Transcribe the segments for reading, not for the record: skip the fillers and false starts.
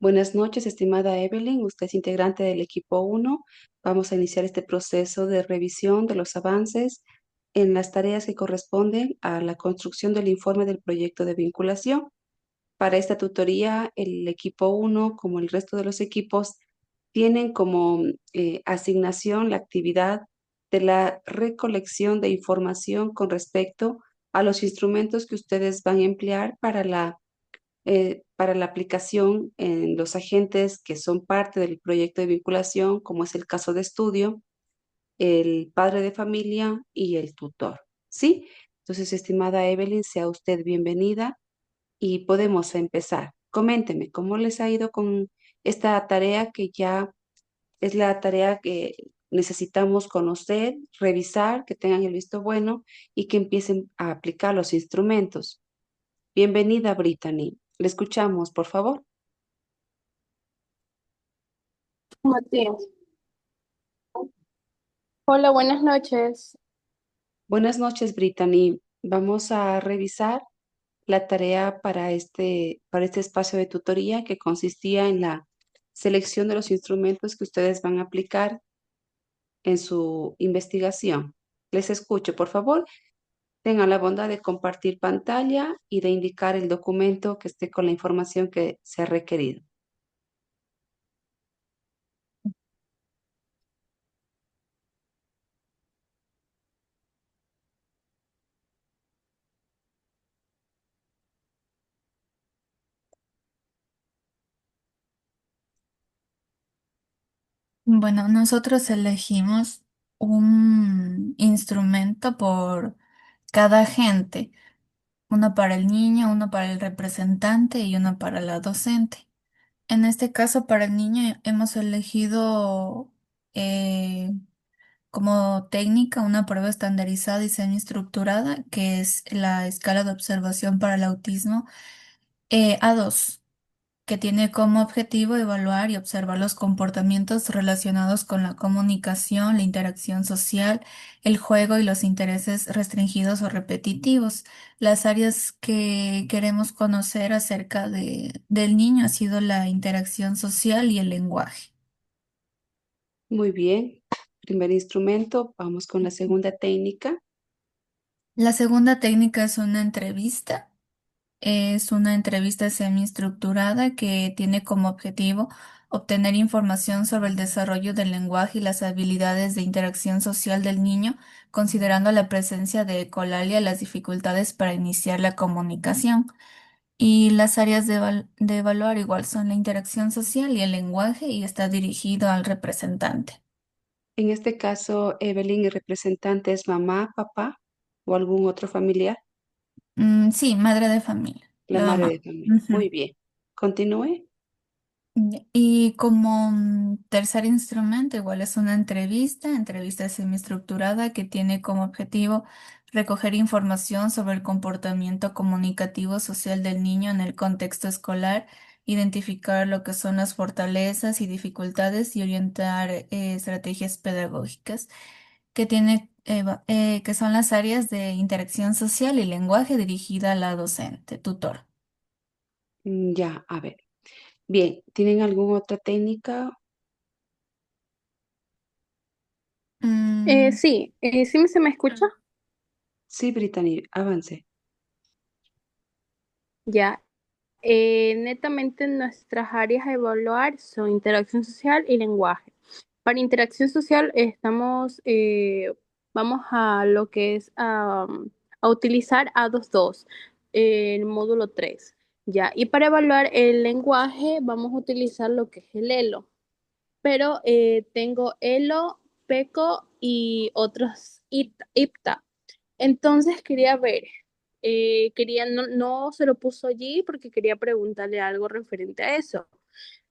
Buenas noches, estimada Evelyn. Usted es integrante del equipo uno. Vamos a iniciar este proceso de revisión de los avances en las tareas que corresponden a la construcción del informe del proyecto de vinculación. Para esta tutoría, el equipo uno, como el resto de los equipos, tienen como asignación la actividad de la recolección de información con respecto a los instrumentos que ustedes van a emplear para la aplicación en los agentes que son parte del proyecto de vinculación, como es el caso de estudio, el padre de familia y el tutor. ¿Sí? Entonces, estimada Evelyn, sea usted bienvenida y podemos empezar. Coménteme, ¿cómo les ha ido con esta tarea que ya es la tarea que necesitamos conocer, revisar, que tengan el visto bueno y que empiecen a aplicar los instrumentos? Bienvenida, Brittany. Le escuchamos, por favor. Matías. Hola, buenas noches. Buenas noches, Brittany. Vamos a revisar la tarea para este espacio de tutoría que consistía en la selección de los instrumentos que ustedes van a aplicar en su investigación. Les escucho, por favor. Tengan la bondad de compartir pantalla y de indicar el documento que esté con la información que se ha requerido. Bueno, nosotros elegimos un instrumento por cada agente, uno para el niño, uno para el representante y uno para la docente. En este caso, para el niño hemos elegido eh, como técnica una prueba estandarizada y semi-estructurada, que es la escala de observación para el autismo A2, que tiene como objetivo evaluar y observar los comportamientos relacionados con la comunicación, la interacción social, el juego y los intereses restringidos o repetitivos. Las áreas que queremos conocer acerca del niño ha sido la interacción social y el lenguaje. Muy bien. Primer instrumento. Vamos con la segunda técnica. La segunda técnica es una entrevista. Es una entrevista semiestructurada que tiene como objetivo obtener información sobre el desarrollo del lenguaje y las habilidades de interacción social del niño, considerando la presencia de ecolalia y las dificultades para iniciar la comunicación. Y las áreas de evaluar igual son la interacción social y el lenguaje y está dirigido al representante. En este caso, Evelyn, el representante es mamá, papá o algún otro familiar, Sí, madre de familia, la la madre de mamá. familia. Muy bien. Continúe. Ya. Y como tercer instrumento, igual es una entrevista semiestructurada que tiene como objetivo recoger información sobre el comportamiento comunicativo social del niño en el contexto escolar, identificar lo que son las fortalezas y dificultades y orientar estrategias pedagógicas que son las áreas de interacción social y lenguaje dirigida a la docente, tutor. Ya, a ver. Bien, ¿tienen alguna otra técnica? Mm, Sí, ¿sí se me escucha? Sí, Brittany, avance. Ya. Netamente nuestras áreas a evaluar son interacción social y lenguaje. Para interacción social vamos a lo que es a utilizar A22, el módulo 3. Ya. Y para evaluar el lenguaje vamos a utilizar lo que es el ELO. Pero tengo ELO, PECO y otros IPTA. Entonces quería ver, no se lo puso allí porque quería preguntarle algo referente a eso,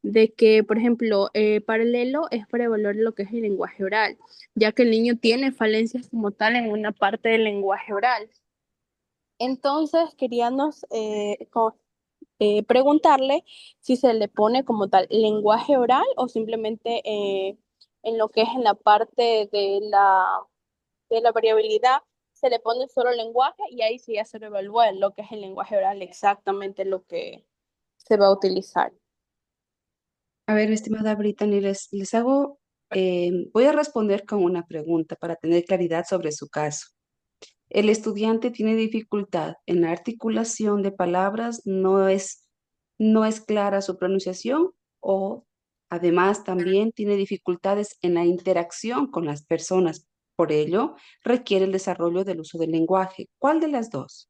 de que, por ejemplo, paralelo es para evaluar lo que es el lenguaje oral, ya que el niño tiene falencias como tal en una parte del lenguaje oral. Entonces queríamos preguntarle si se le pone como tal lenguaje oral o simplemente en lo que es en la parte de la variabilidad, se le pone solo lenguaje y ahí sí ya se lo evalúa en lo que es el lenguaje oral, exactamente lo que se va a utilizar. A ver, estimada Brittany, les hago, voy a responder con una pregunta para tener claridad sobre su caso. El estudiante tiene dificultad en la articulación de palabras, no es clara su pronunciación o además también tiene dificultades en la interacción con las personas. Por ello, requiere el desarrollo del uso del lenguaje. ¿Cuál de las dos?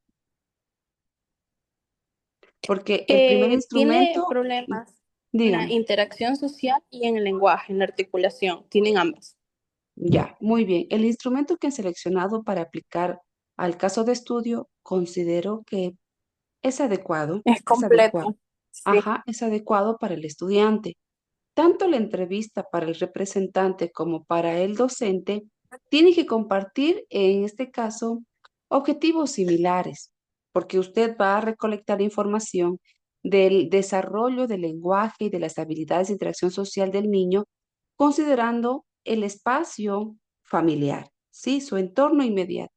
Porque el primer Tiene instrumento, problemas en la dígame. interacción social y en el lenguaje, en la articulación. Tienen ambas. Ya, muy bien. El instrumento que han seleccionado para aplicar al caso de estudio considero que Es es adecuado. completo. Sí. Ajá, es adecuado para el estudiante. Tanto la entrevista para el representante como para el docente tiene que compartir, en este caso, objetivos similares, porque usted va a recolectar información del desarrollo del lenguaje y de las habilidades de interacción social del niño, considerando el espacio familiar, ¿sí? Su entorno inmediato.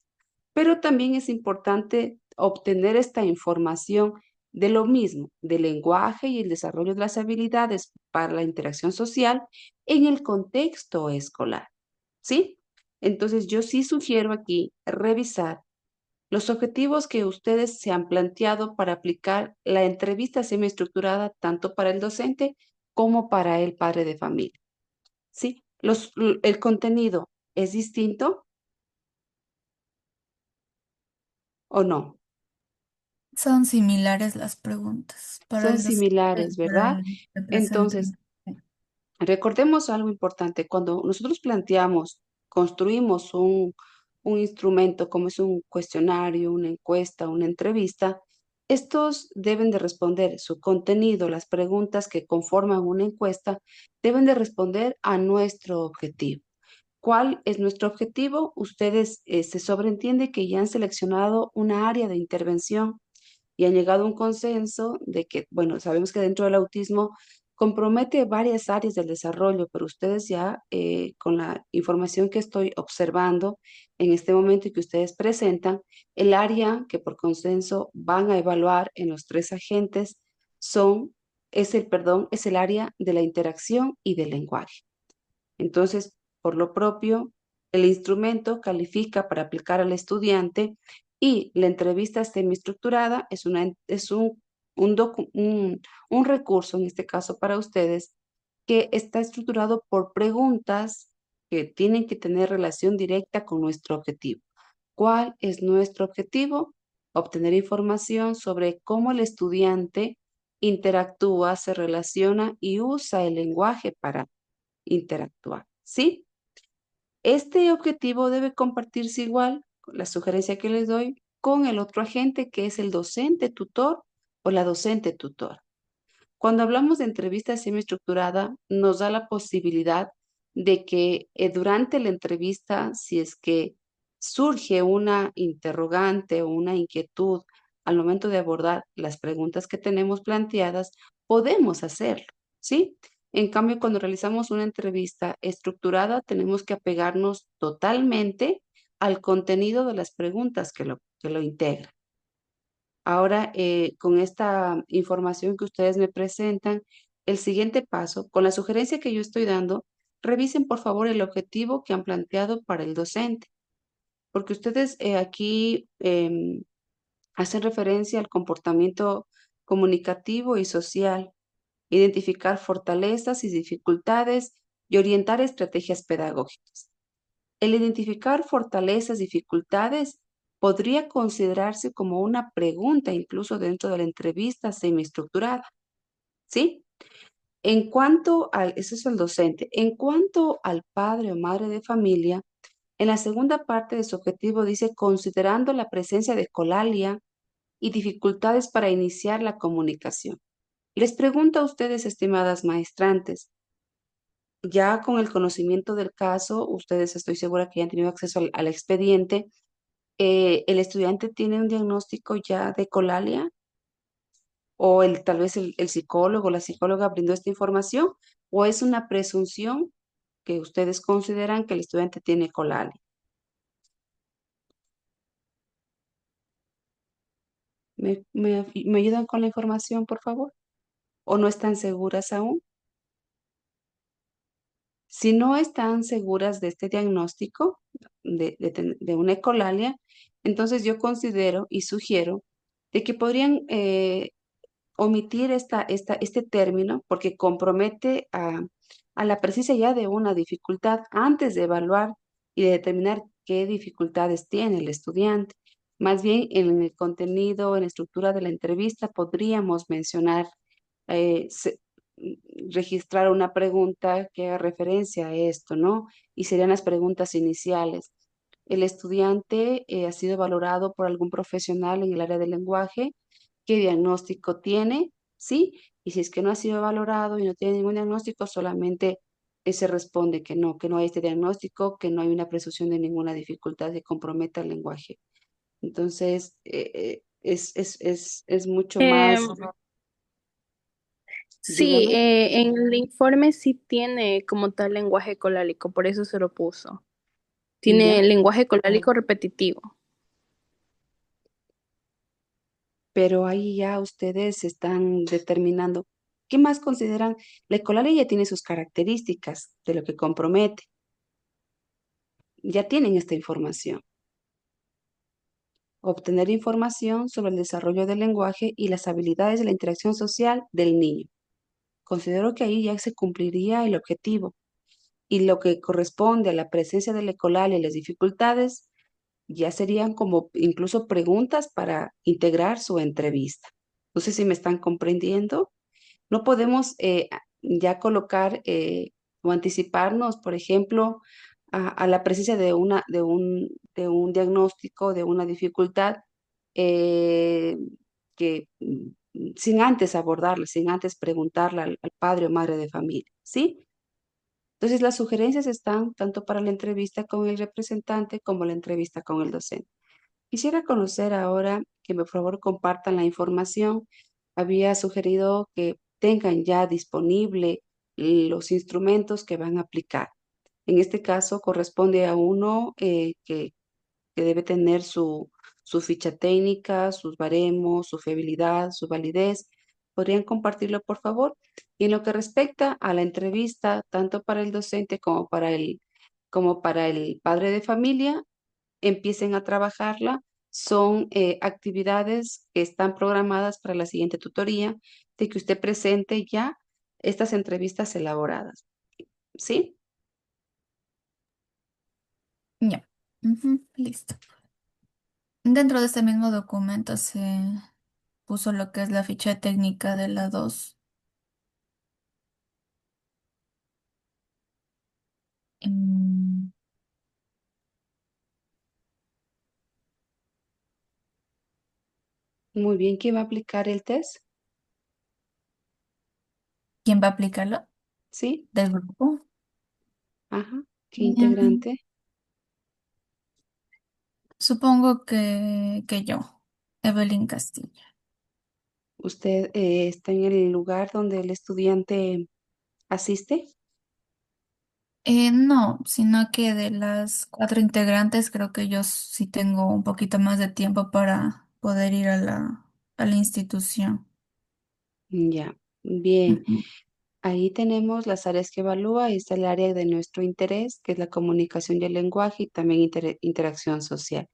Pero también es importante obtener esta información de lo mismo, del lenguaje y el desarrollo de las habilidades para la interacción social en el contexto escolar, ¿sí? Entonces, yo sí sugiero aquí revisar los objetivos que ustedes se han planteado para aplicar la entrevista semiestructurada tanto para el docente como para el padre de familia, ¿sí? El contenido es distinto o no. Son similares las preguntas para Son el docente similares, y para ¿verdad? el Entonces, representante. recordemos algo importante, cuando nosotros planteamos, construimos un instrumento como es un cuestionario, una encuesta, una entrevista, estos deben de responder su contenido, las preguntas que conforman una encuesta, deben de responder a nuestro objetivo. ¿Cuál es nuestro objetivo? Ustedes se sobreentiende que ya han seleccionado una área de intervención y han llegado a un consenso de que, bueno, sabemos que dentro del autismo compromete varias áreas del desarrollo, pero ustedes ya con la información que estoy observando en este momento y que ustedes presentan, el área que por consenso van a evaluar en los tres agentes es el área de la interacción y del lenguaje. Entonces, por lo propio, el instrumento califica para aplicar al estudiante y la entrevista semiestructurada es un recurso, en este caso para ustedes, que está estructurado por preguntas que tienen que tener relación directa con nuestro objetivo. ¿Cuál es nuestro objetivo? Obtener información sobre cómo el estudiante interactúa, se relaciona y usa el lenguaje para interactuar, ¿sí? Este objetivo debe compartirse igual, con la sugerencia que les doy, con el otro agente que es el docente tutor o la docente tutor. Cuando hablamos de entrevista semiestructurada, nos da la posibilidad de que durante la entrevista, si es que surge una interrogante o una inquietud al momento de abordar las preguntas que tenemos planteadas, podemos hacerlo, ¿sí? En cambio, cuando realizamos una entrevista estructurada, tenemos que apegarnos totalmente al contenido de las preguntas que lo integran. Ahora, con esta información que ustedes me presentan, el siguiente paso, con la sugerencia que yo estoy dando, revisen por favor el objetivo que han planteado para el docente, porque ustedes aquí hacen referencia al comportamiento comunicativo y social, identificar fortalezas y dificultades y orientar estrategias pedagógicas. El identificar fortalezas, dificultades, podría considerarse como una pregunta incluso dentro de la entrevista semiestructurada, ¿sí? Eso es el docente. En cuanto al padre o madre de familia, en la segunda parte de su objetivo dice, considerando la presencia de colalia y dificultades para iniciar la comunicación. Les pregunto a ustedes, estimadas maestrantes, ya con el conocimiento del caso, ustedes estoy segura que ya han tenido acceso al expediente. ¿El estudiante tiene un diagnóstico ya de colalia? ¿O tal vez el psicólogo o la psicóloga brindó esta información? ¿O es una presunción que ustedes consideran que el estudiante tiene colalia? ¿Me ayudan con la información, por favor? ¿O no están seguras aún? Si no están seguras de este diagnóstico de una ecolalia, entonces yo considero y sugiero de que podrían omitir este término porque compromete a la presencia ya de una dificultad antes de evaluar y de determinar qué dificultades tiene el estudiante. Más bien en el contenido, en la estructura de la entrevista, podríamos mencionar, eh, se- registrar una pregunta que haga referencia a esto, ¿no? Y serían las preguntas iniciales. ¿El estudiante ha sido valorado por algún profesional en el área del lenguaje? ¿Qué diagnóstico tiene? ¿Sí? Y si es que no ha sido valorado y no tiene ningún diagnóstico, solamente se responde que no hay este diagnóstico, que no hay una presunción de ninguna dificultad que comprometa el lenguaje. Entonces, es mucho más, Em, sí, dígame, en el informe sí tiene como tal lenguaje colálico, por eso se lo puso. Tiene ya, lenguaje colálico repetitivo. pero ahí ya ustedes están determinando qué más consideran. La ecolalia ya tiene sus características de lo que compromete, ya tienen esta información. Obtener información sobre el desarrollo del lenguaje y las habilidades de la interacción social del niño. Considero que ahí ya se cumpliría el objetivo y lo que corresponde a la presencia del ecolalia y las dificultades ya serían como incluso preguntas para integrar su entrevista. No sé si me están comprendiendo. No podemos ya colocar o anticiparnos, por ejemplo, a la presencia de un diagnóstico, de una dificultad eh, que sin antes abordarla, sin antes preguntarle al padre o madre de familia, ¿sí? Entonces, las sugerencias están tanto para la entrevista con el representante como la entrevista con el docente. Quisiera conocer ahora que por favor compartan la información. Había sugerido que tengan ya disponible los instrumentos que van a aplicar. En este caso corresponde a uno que debe tener su ficha técnica, sus baremos, su fiabilidad, su validez. ¿Podrían compartirlo, por favor? Y en lo que respecta a la entrevista, tanto para el docente como para el padre de familia, empiecen a trabajarla. Son actividades que están programadas para la siguiente tutoría, de que usted presente ya estas entrevistas elaboradas. ¿Sí? Ya. Ujú, listo. Dentro de este mismo documento se puso lo que es la ficha técnica de la 2. Mm, Muy bien. ¿Quién va a aplicar el test? ¿Quién va a aplicarlo? ¿Sí? Del grupo. Ajá. ¿Qué Mm, integrante? Supongo que yo, Evelyn Castillo. ¿Usted está en el lugar donde el estudiante asiste? No, sino que de las 4 integrantes creo que yo sí tengo un poquito más de tiempo para poder ir a la institución. Ya. Bien. Ujú, Ahí tenemos las áreas que evalúa. Ahí está el área de nuestro interés, que es la comunicación y el lenguaje y también interacción social.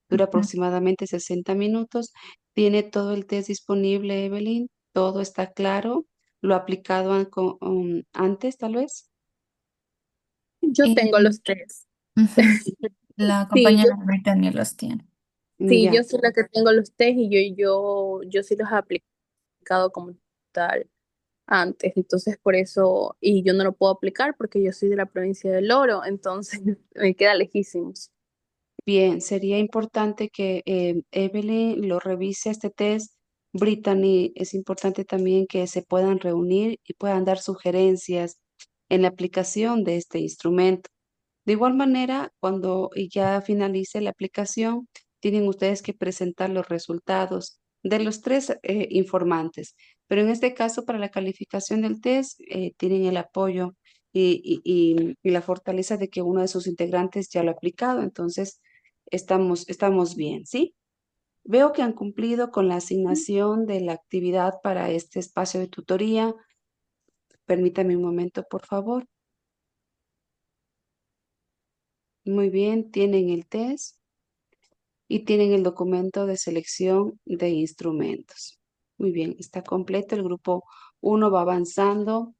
Dura ujú. aproximadamente 60 minutos. Tiene todo el test disponible, Evelyn. Todo está claro. ¿Lo ha aplicado antes, tal vez? Yo Eh, tengo los tres. ujú. La Sí, compañera Brittany los tiene. sí, yo Ya. soy la que tengo los test y yo sí los he aplicado como tal antes. Entonces, por eso, y yo no lo puedo aplicar porque yo soy de la provincia del Oro, entonces me queda lejísimos. Bien, sería importante que Evelyn lo revise este test. Brittany, es importante también que se puedan reunir y puedan dar sugerencias en la aplicación de este instrumento. De igual manera, cuando ya finalice la aplicación, tienen ustedes que presentar los resultados de los tres informantes. Pero en este caso, para la calificación del test, tienen el apoyo y la fortaleza de que uno de sus integrantes ya lo ha aplicado. Entonces, estamos bien, ¿sí? Veo que han cumplido con la asignación de la actividad para este espacio de tutoría. Permítame un momento, por favor. Muy bien, tienen el test y tienen el documento de selección de instrumentos. Muy bien, está completo. El grupo uno va avanzando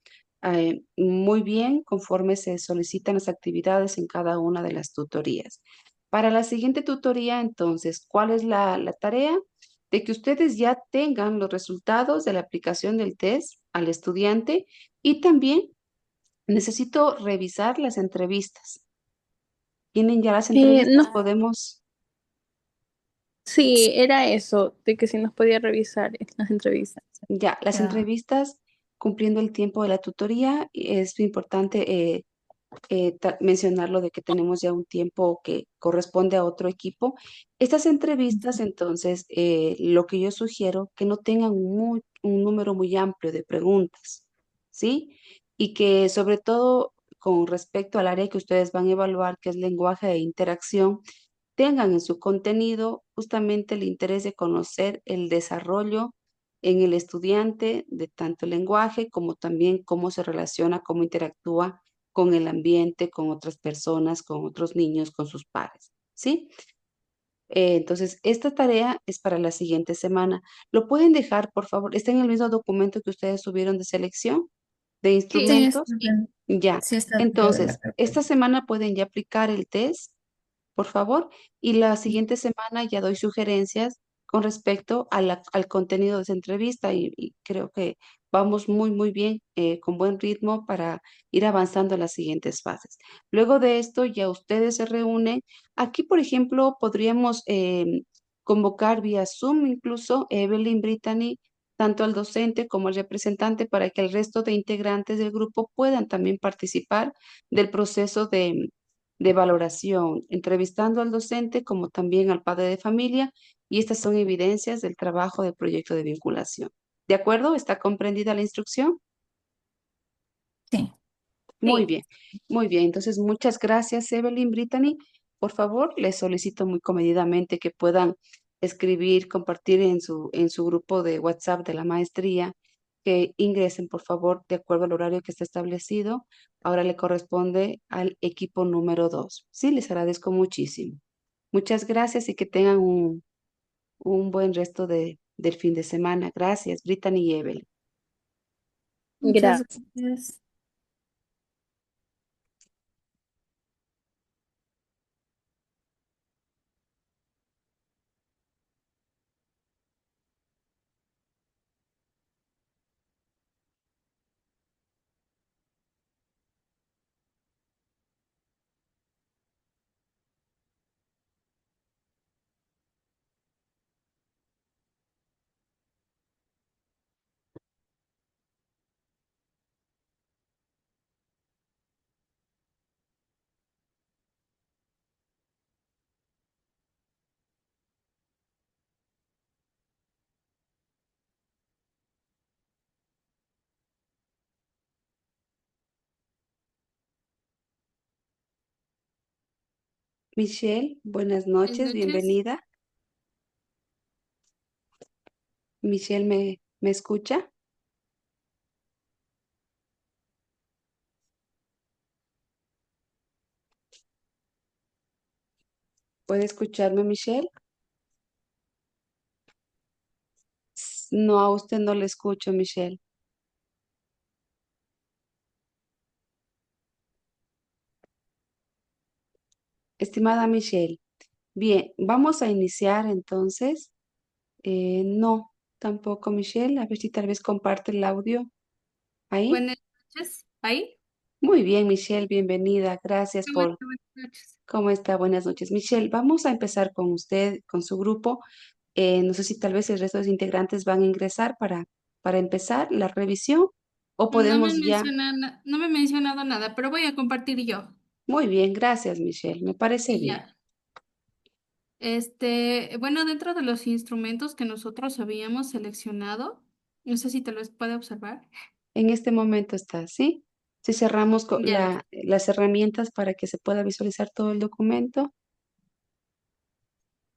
muy bien conforme se solicitan las actividades en cada una de las tutorías. Para la siguiente tutoría, entonces, ¿cuál es la tarea? De que ustedes ya tengan los resultados de la aplicación del test al estudiante y también necesito revisar las entrevistas. ¿Tienen ya las entrevistas? No, Podemos. sí, era eso, de que si nos podía revisar en las entrevistas. Ya, las Ya. entrevistas, cumpliendo el tiempo de la tutoría, es importante mencionarlo de que tenemos ya un tiempo que corresponde a otro equipo. Estas entrevistas, entonces, lo que yo sugiero, que no tengan un número muy amplio de preguntas, ¿sí? Y que sobre todo con respecto al área que ustedes van a evaluar, que es lenguaje e interacción, tengan en su contenido justamente el interés de conocer el desarrollo en el estudiante de tanto el lenguaje como también cómo se relaciona, cómo interactúa con el ambiente, con otras personas, con otros niños, con sus pares, ¿sí? Entonces, esta tarea es para la siguiente semana. ¿Lo pueden dejar, por favor? ¿Está en el mismo documento que ustedes subieron de selección de Sí, está instrumentos? bien. Ya. Sí, está dentro de la Entonces, esta carpeta. semana pueden ya aplicar el test por favor. Y la siguiente semana ya doy sugerencias con respecto a al contenido de esa entrevista y creo que vamos muy, muy bien, con buen ritmo para ir avanzando en las siguientes fases. Luego de esto, ya ustedes se reúnen. Aquí, por ejemplo, podríamos convocar vía Zoom incluso Evelyn, Brittany, tanto al docente como al representante para que el resto de integrantes del grupo puedan también participar del proceso de valoración, entrevistando al docente como también al padre de familia, y estas son evidencias del trabajo del proyecto de vinculación. ¿De acuerdo? ¿Está comprendida la instrucción? Sí. Muy Sí. bien, muy bien. Entonces, muchas gracias, Evelyn, Brittany. Por favor, les solicito muy comedidamente que puedan escribir, compartir en su grupo de WhatsApp de la maestría, que ingresen, por favor, de acuerdo al horario que está establecido. Ahora le corresponde al equipo número 2. Sí, les agradezco muchísimo. Muchas gracias y que tengan un buen resto del fin de semana. Gracias, Brittany y Evelyn. Muchas Gracias. gracias. Michelle, buenas Buenas noches, noches. bienvenida. Michelle, ¿me escucha? ¿Puede escucharme, Michelle? No, a usted no le escucho, Michelle. Estimada Michelle, bien, vamos a iniciar entonces. No, tampoco, Michelle. A ver si tal vez comparte el audio ahí. Buenas noches. ¿Ahí? Muy bien, Michelle, bienvenida. Gracias ¿Cómo está? por... Buenas noches. ¿Cómo está? Buenas noches. Michelle, vamos a empezar con usted, con su grupo. No sé si tal vez el resto de los integrantes van a ingresar para empezar la revisión o podemos ya. No me ha mencionado nada, pero voy a compartir yo. Muy bien, gracias, Michelle. Me parece Y bien. ya. Bueno, dentro de los instrumentos que nosotros habíamos seleccionado, no sé si te los puede observar. En este momento está, ¿sí? Si cerramos Ya, las herramientas para que se pueda visualizar todo el documento.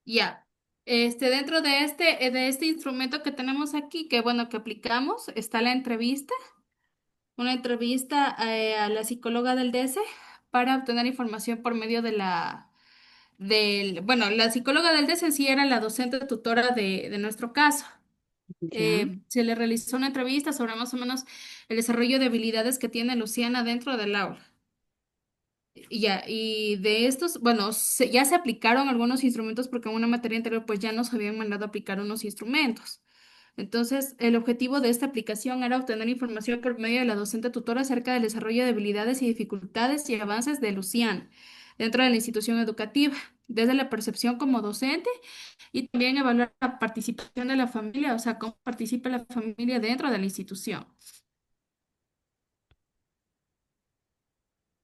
ya. Dentro de este instrumento que tenemos aquí, que bueno, que aplicamos, está la entrevista, una entrevista a la psicóloga del DS. para obtener información por medio bueno, la psicóloga del DES en sí era la docente tutora de nuestro caso. Ya. Se le realizó una entrevista sobre más o menos el desarrollo de habilidades que tiene Luciana dentro del aula. Y ya, y de estos, bueno, ya se aplicaron algunos instrumentos porque en una materia anterior pues ya nos habían mandado a aplicar unos instrumentos. Entonces, el objetivo de esta aplicación era obtener información por medio de la docente tutora acerca del desarrollo de habilidades y dificultades y avances de Luciana dentro de la institución educativa, desde la percepción como docente y también evaluar la participación de la familia, o sea, cómo participa la familia dentro de la institución.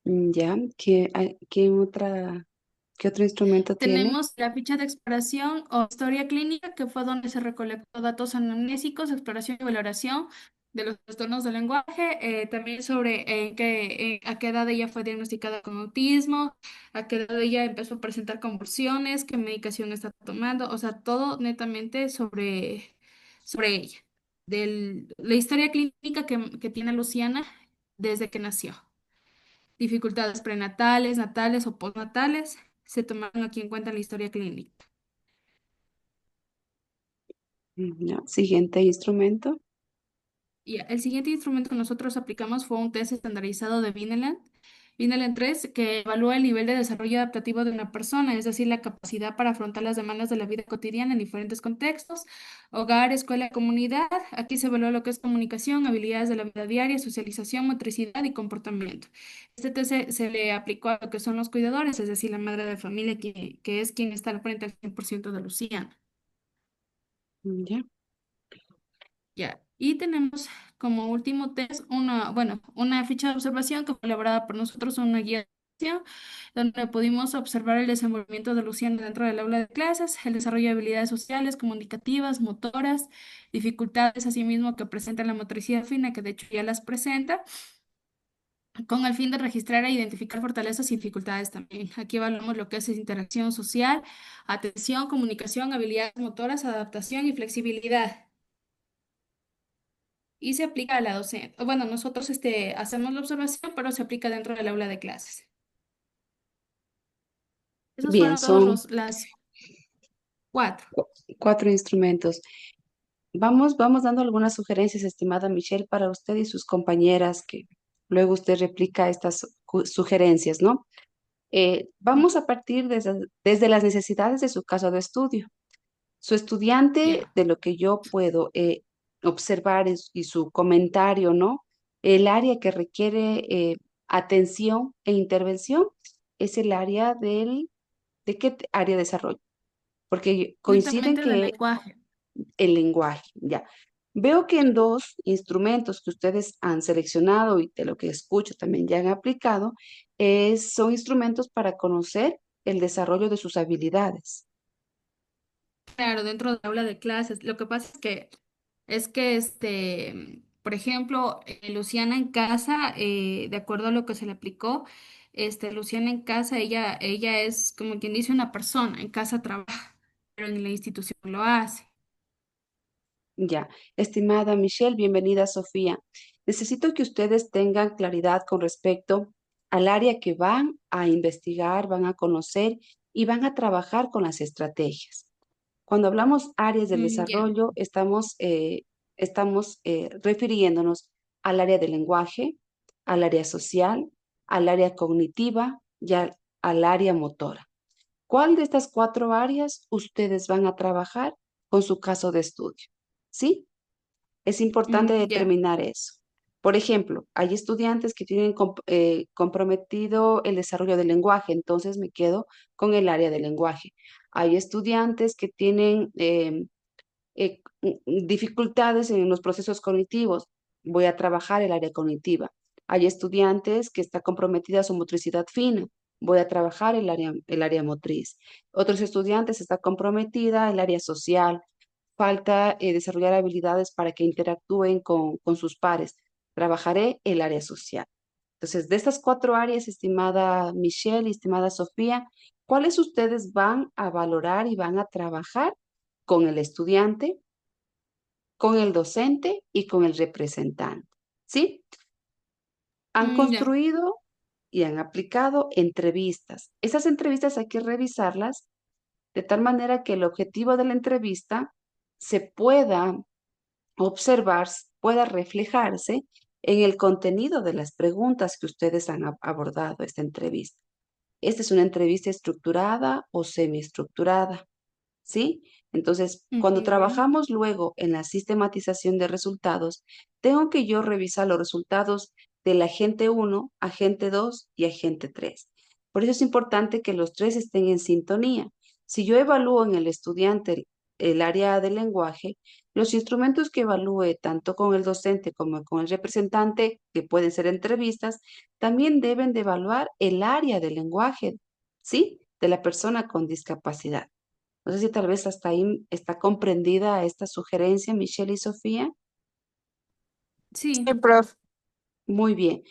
Ya. ¿Qué otro instrumento tiene? Tenemos la ficha de exploración o historia clínica, que fue donde se recolectó datos anamnésicos, exploración y valoración de los trastornos del lenguaje, también sobre a qué edad ella fue diagnosticada con autismo, a qué edad ella empezó a presentar convulsiones, qué medicación está tomando, o sea, todo netamente sobre ella, la historia clínica que tiene Luciana desde que nació. Dificultades prenatales, natales o postnatales se tomaron aquí en cuenta en la historia clínica. Ya. Siguiente instrumento. Y el siguiente instrumento que nosotros aplicamos fue un test estandarizado de Vineland, Vineland 3, que evalúa el nivel de desarrollo adaptativo de una persona, es decir, la capacidad para afrontar las demandas de la vida cotidiana en diferentes contextos, hogar, escuela, comunidad. Aquí se evalúa lo que es comunicación, habilidades de la vida diaria, socialización, motricidad y comportamiento. Este test se le aplicó a lo que son los cuidadores, es decir, la madre de familia, que es quien está al frente al 100% de Luciana. Ya. Ya, y tenemos como último test una ficha de observación que fue elaborada por nosotros, una guía de acción, donde pudimos observar el desenvolvimiento de Luciana dentro del aula de clases, el desarrollo de habilidades sociales, comunicativas, motoras, dificultades asimismo que presenta la motricidad fina, que de hecho ya las presenta, con el fin de registrar e identificar fortalezas y dificultades también. Aquí evaluamos lo que es interacción social, atención, comunicación, habilidades motoras, adaptación y flexibilidad. Y se aplica a la docente. Bueno, nosotros hacemos la observación, pero se aplica dentro del aula de clases. Esos Bien, fueron son las cuatro. cuatro instrumentos. Vamos dando algunas sugerencias, estimada Michelle, para usted y sus compañeras, que luego usted replica estas sugerencias, ¿no? Vamos a partir desde las necesidades de su caso de estudio. Su estudiante, Ya, de lo que yo puedo observar y su comentario, ¿no? El área que requiere atención e intervención es el área ¿de qué área de desarrollo? Porque coinciden netamente del que lenguaje. el lenguaje, ya. Veo que en dos instrumentos que ustedes han seleccionado y de lo que escucho también ya han aplicado, son instrumentos para conocer el desarrollo de sus habilidades. Claro, dentro del aula de clases. Lo que pasa es que por ejemplo, Luciana en casa, de acuerdo a lo que se le aplicó, Luciana en casa, ella es como quien dice una persona, en casa trabaja, pero en la institución lo hace. Ya, estimada Michelle, bienvenida Sofía. Necesito que ustedes tengan claridad con respecto al área que van a investigar, van a conocer y van a trabajar con las estrategias. Cuando hablamos áreas del Ya. desarrollo, estamos refiriéndonos al área del lenguaje, al área social, al área cognitiva y al área motora. ¿Cuál de estas cuatro áreas ustedes van a trabajar con su caso de estudio? ¿Sí? Es importante Ya. determinar eso. Por ejemplo, hay estudiantes que tienen comprometido el desarrollo del lenguaje, entonces me quedo con el área del lenguaje. Hay estudiantes que tienen dificultades en los procesos cognitivos, voy a trabajar el área cognitiva. Hay estudiantes que está comprometida su motricidad fina, voy a trabajar el área motriz. Otros estudiantes está comprometida el área social, falta desarrollar habilidades para que interactúen con sus pares. Trabajaré el área social. Entonces, de estas cuatro áreas, estimada Michelle y estimada Sofía, ¿cuáles ustedes van a valorar y van a trabajar con el estudiante, con el docente y con el representante? ¿Sí? Han Ya. construido y han aplicado entrevistas. Esas entrevistas hay que revisarlas de tal manera que el objetivo de la entrevista se pueda observar, pueda reflejarse en el contenido de las preguntas que ustedes han abordado esta entrevista. Esta es una entrevista estructurada o semiestructurada, ¿sí? Entonces, cuando Ujú. trabajamos luego en la sistematización de resultados, tengo que yo revisar los resultados del agente 1, agente 2 y agente 3. Por eso es importante que los tres estén en sintonía. Si yo evalúo en el estudiante el área del lenguaje, los instrumentos que evalúe tanto con el docente como con el representante, que pueden ser entrevistas, también deben de evaluar el área del lenguaje, ¿sí? De la persona con discapacidad. No sé si tal vez hasta ahí está comprendida esta sugerencia, Michelle y Sofía. Sí, Sí, profe. Muy bien,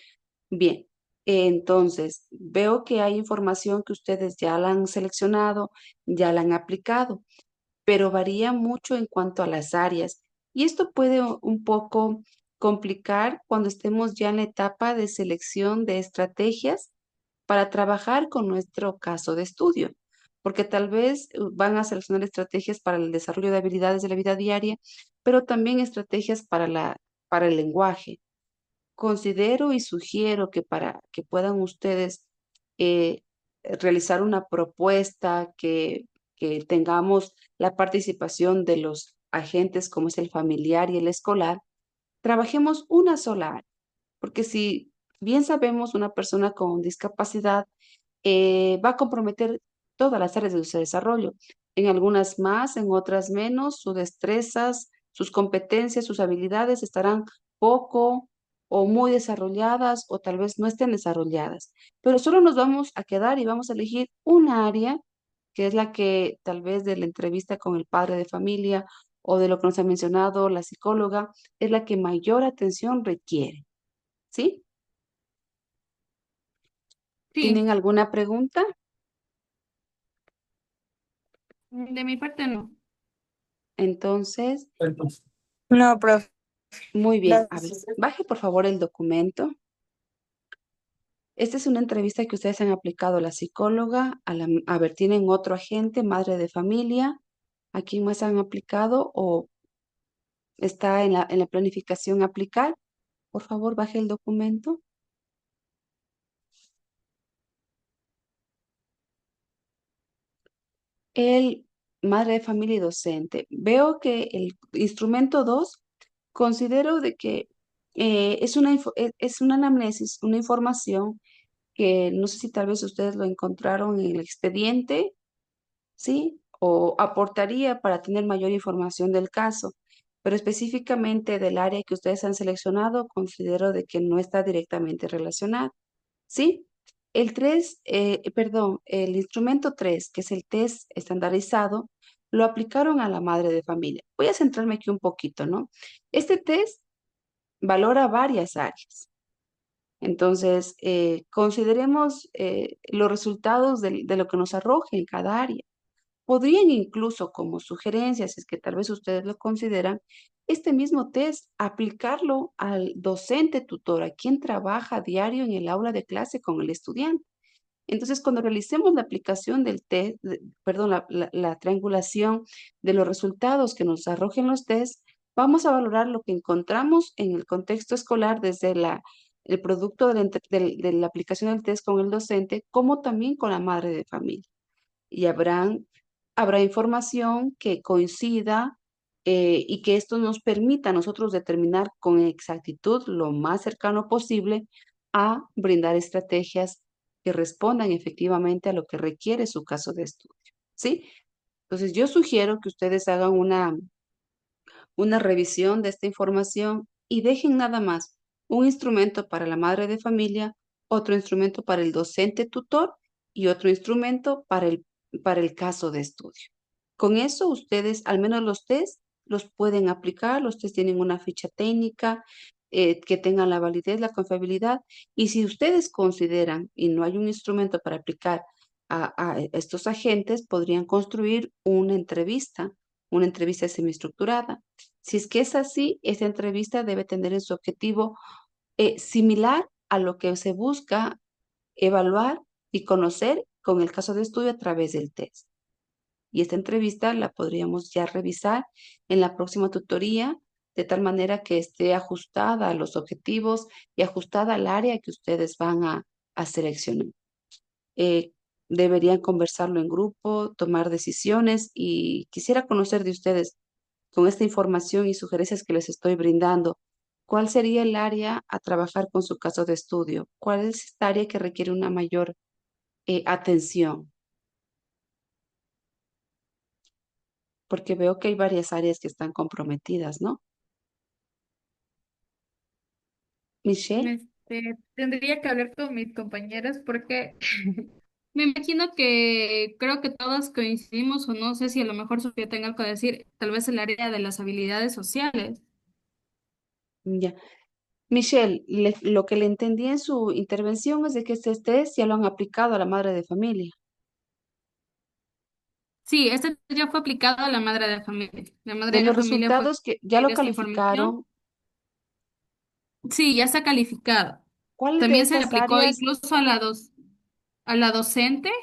bien. Entonces, veo que hay información que ustedes ya la han seleccionado, ya la han aplicado, pero varía mucho en cuanto a las áreas. Y esto puede un poco complicar cuando estemos ya en la etapa de selección de estrategias para trabajar con nuestro caso de estudio, porque tal vez van a seleccionar estrategias para el desarrollo de habilidades de la vida diaria, pero también estrategias para el lenguaje. Considero y sugiero que para que puedan ustedes eh, realizar una propuesta, que tengamos la participación de los agentes como es el familiar y el escolar, trabajemos una sola área, porque si bien sabemos una persona con discapacidad va a comprometer todas las áreas de su desarrollo, en algunas más, en otras menos, sus destrezas, sus competencias, sus habilidades estarán poco o muy desarrolladas o tal vez no estén desarrolladas, pero solo nos vamos a quedar y vamos a elegir una área que es la que tal vez de la entrevista con el padre de familia o de lo que nos ha mencionado la psicóloga, es la que mayor atención requiere, ¿sí? sí, ¿Tienen alguna pregunta? de mi parte no. Entonces, No, profe. muy bien. A ver, Gracias. baje por favor el documento. Esta es una entrevista que ustedes han aplicado a la psicóloga, a ver, ¿tienen otro agente, madre de familia? ¿A quién más han aplicado o está en la planificación aplicar? Por favor, baje el documento. El madre de familia y docente. Veo que el instrumento 2 considero de que es una anamnesis, una información que no sé si tal vez ustedes lo encontraron en el expediente, ¿sí? O aportaría para tener mayor información del caso, pero específicamente del área que ustedes han seleccionado, considero de que no está directamente relacionado, ¿sí? El instrumento 3 que es el test estandarizado, lo aplicaron a la madre de familia. Voy a centrarme aquí un poquito, ¿no? Este test valora varias áreas. Entonces, consideremos los resultados de lo que nos arroje en cada área. Podrían incluso, como sugerencias, si es que tal vez ustedes lo consideran, este mismo test aplicarlo al docente tutor, a quien trabaja a diario en el aula de clase con el estudiante. Entonces, cuando realicemos la aplicación del test, perdón, la triangulación de los resultados que nos arrojen los tests, vamos a valorar lo que encontramos en el contexto escolar desde el producto de la aplicación del test con el docente, como también con la madre de familia. Y habrá información que coincida y que esto nos permita a nosotros determinar con exactitud lo más cercano posible a brindar estrategias que respondan efectivamente a lo que requiere su caso de estudio, ¿sí? Entonces, yo sugiero que ustedes hagan una revisión de esta información y dejen nada más un instrumento para la madre de familia, otro instrumento para el docente tutor y otro instrumento para el caso de estudio. Con eso ustedes, al menos los test, los pueden aplicar, los test tienen una ficha técnica que tengan la validez, la confiabilidad, y si ustedes consideran y no hay un instrumento para aplicar a estos agentes, podrían construir una entrevista semiestructurada. Si es que es así, esta entrevista debe tener en su objetivo similar a lo que se busca evaluar y conocer con el caso de estudio a través del test. Y esta entrevista la podríamos ya revisar en la próxima tutoría, de tal manera que esté ajustada a los objetivos y ajustada al área que ustedes van a seleccionar. Eh, Deberían conversarlo en grupo, tomar decisiones y quisiera conocer de ustedes con esta información y sugerencias que les estoy brindando. ¿Cuál sería el área a trabajar con su caso de estudio? ¿Cuál es esta área que requiere una mayor atención? Porque veo que hay varias áreas que están comprometidas, ¿no? Michelle, Tendría que hablar con mis compañeras porque me imagino que creo que todas coincidimos o no sé si a lo mejor Sofía tenga algo que decir, tal vez el área de las habilidades sociales. ya. Michelle, lo que le entendí en su intervención es de que este test ya lo han aplicado a la madre de familia. Sí, este ya fue aplicado a la madre de familia. La De madre de los familia fue resultados que ya que lo dio esta información. calificaron, Sí, ya está calificado. ¿cuál de También se le estas aplicó áreas? incluso a la docente, Ya.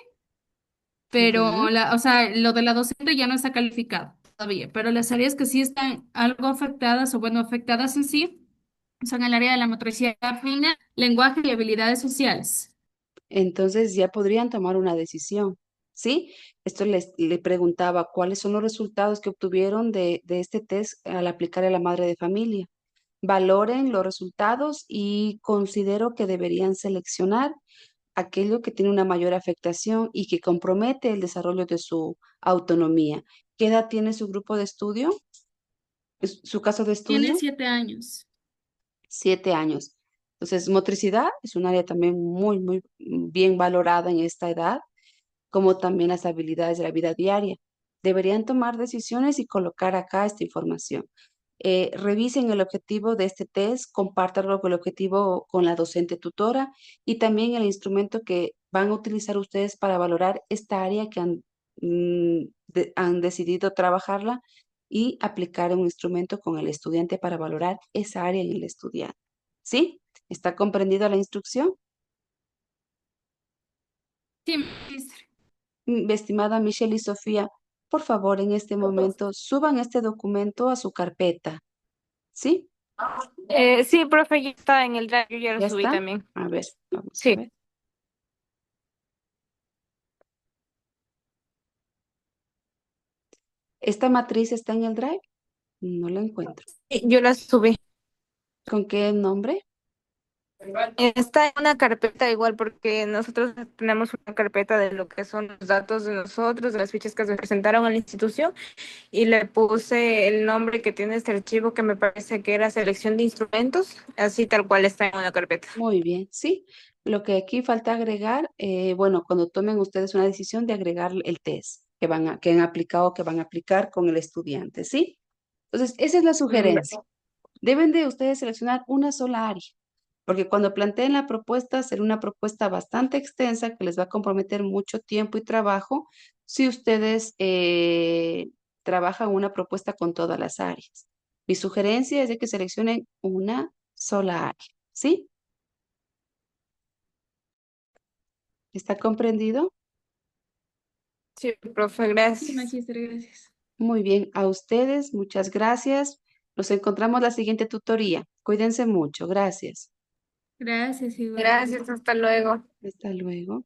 pero o sea, lo de la docente ya no está calificado todavía, pero las áreas que sí están algo afectadas o bueno, afectadas en sí son el área de la motricidad fina, lenguaje y habilidades sociales. Entonces ya podrían tomar una decisión, ¿sí? Esto le preguntaba cuáles son los resultados que obtuvieron de este test al aplicar a la madre de familia. Valoren los resultados y considero que deberían seleccionar aquello que tiene una mayor afectación y que compromete el desarrollo de su autonomía. ¿Qué edad tiene su grupo de estudio? ¿Su caso de Tiene estudio? 7 años. 7 años. Entonces, motricidad es un área también muy bien valorada en esta edad, como también las habilidades de la vida diaria. Deberían tomar decisiones y colocar acá esta información. Revisen el objetivo de este test, compártanlo con el objetivo con la docente tutora y también el instrumento que van a utilizar ustedes para valorar esta área que han decidido trabajarla y aplicar un instrumento con el estudiante para valorar esa área en el estudiante. ¿Sí? ¿Está comprendida la instrucción? Sí, maestra. Estimada Michelle y Sofía, por favor, en este momento suban este documento a su carpeta. ¿Sí? Sí, profe, ya está en el drive, yo ya lo ¿Ya subí está? también. A ver, vamos a Sí. ver. ¿Esta matriz está en el drive? No la encuentro. Yo la subí. ¿Con qué nombre? Está en una carpeta igual porque nosotros tenemos una carpeta de lo que son los datos de nosotros, de las fichas que se presentaron a la institución y le puse el nombre que tiene este archivo que me parece que era selección de instrumentos, así tal cual está en una carpeta. Muy bien, sí. Lo que aquí falta agregar, bueno, cuando tomen ustedes una decisión de agregar el test que han aplicado, que van a aplicar con el estudiante, ¿sí? Entonces, esa es la sugerencia. Deben de ustedes seleccionar una sola área, porque cuando planteen la propuesta, será una propuesta bastante extensa que les va a comprometer mucho tiempo y trabajo si ustedes trabajan una propuesta con todas las áreas. Mi sugerencia es de que seleccionen una sola área, ¿sí? ¿Está comprendido? Sí, profe, Sí, gracias. maestra, gracias. Muy bien, a ustedes, muchas gracias. Nos encontramos la siguiente tutoría. Cuídense mucho, gracias. Gracias, igual. Gracias, hasta luego. Hasta luego.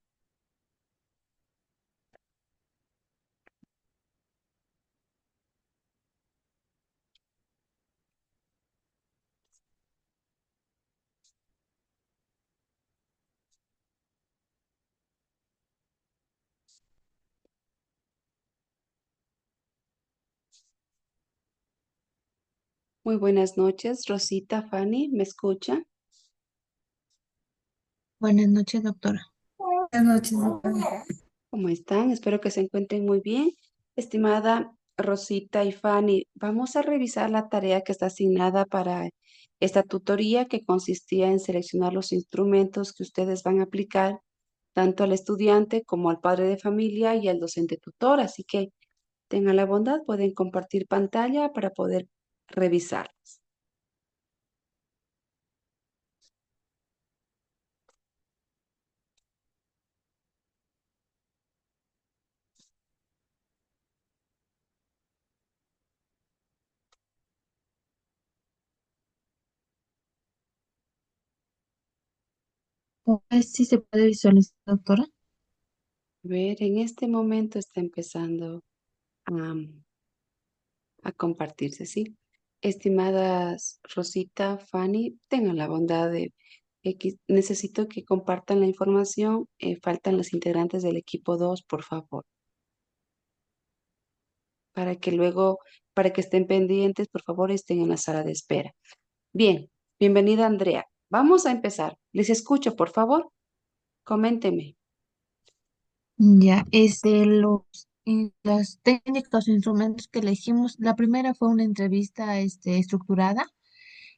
Muy buenas noches, Rosita, Fanny, ¿me escucha? Buenas noches, doctora. Buenas noches, doctora. ¿Cómo están? Espero que se encuentren muy bien. Estimada Rosita y Fanny, vamos a revisar la tarea que está asignada para esta tutoría que consistía en seleccionar los instrumentos que ustedes van a aplicar tanto al estudiante como al padre de familia y al docente tutor. Así que tengan la bondad, pueden compartir pantalla para poder revisar. Pues sí se puede visualizar, doctora. A ver, en este momento está empezando a, a compartirse, ¿sí? Estimadas Rosita, Fanny, tengan la bondad de necesito que compartan la información. Faltan los integrantes del equipo 2, por favor, para que luego, para que estén pendientes, por favor, estén en la sala de espera. Bien, bienvenida Andrea. Vamos a empezar. Les escucho, por favor. Coménteme. Ya, las técnicas o instrumentos que elegimos, la primera fue una entrevista estructurada.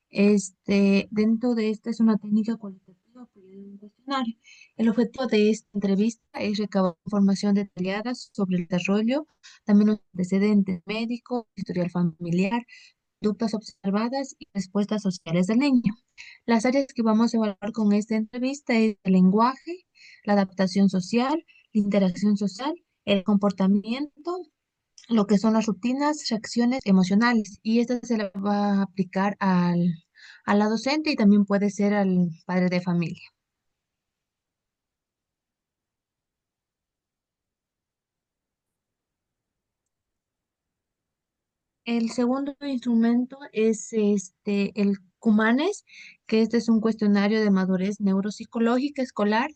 Dentro de esta es una técnica cualitativa por medio de un cuestionario. El objetivo de esta entrevista es recabar información detallada sobre el desarrollo, también los antecedentes médicos, historial familiar, conductas observadas y respuestas sociales del niño. Las áreas que vamos a evaluar con esta entrevista es el lenguaje, la adaptación social, la interacción social, el comportamiento, lo que son las rutinas, reacciones emocionales. Y esto se le va a aplicar a la docente y también puede ser al padre de familia. El segundo instrumento es el Cumanes, que este es un cuestionario de madurez neuropsicológica escolar.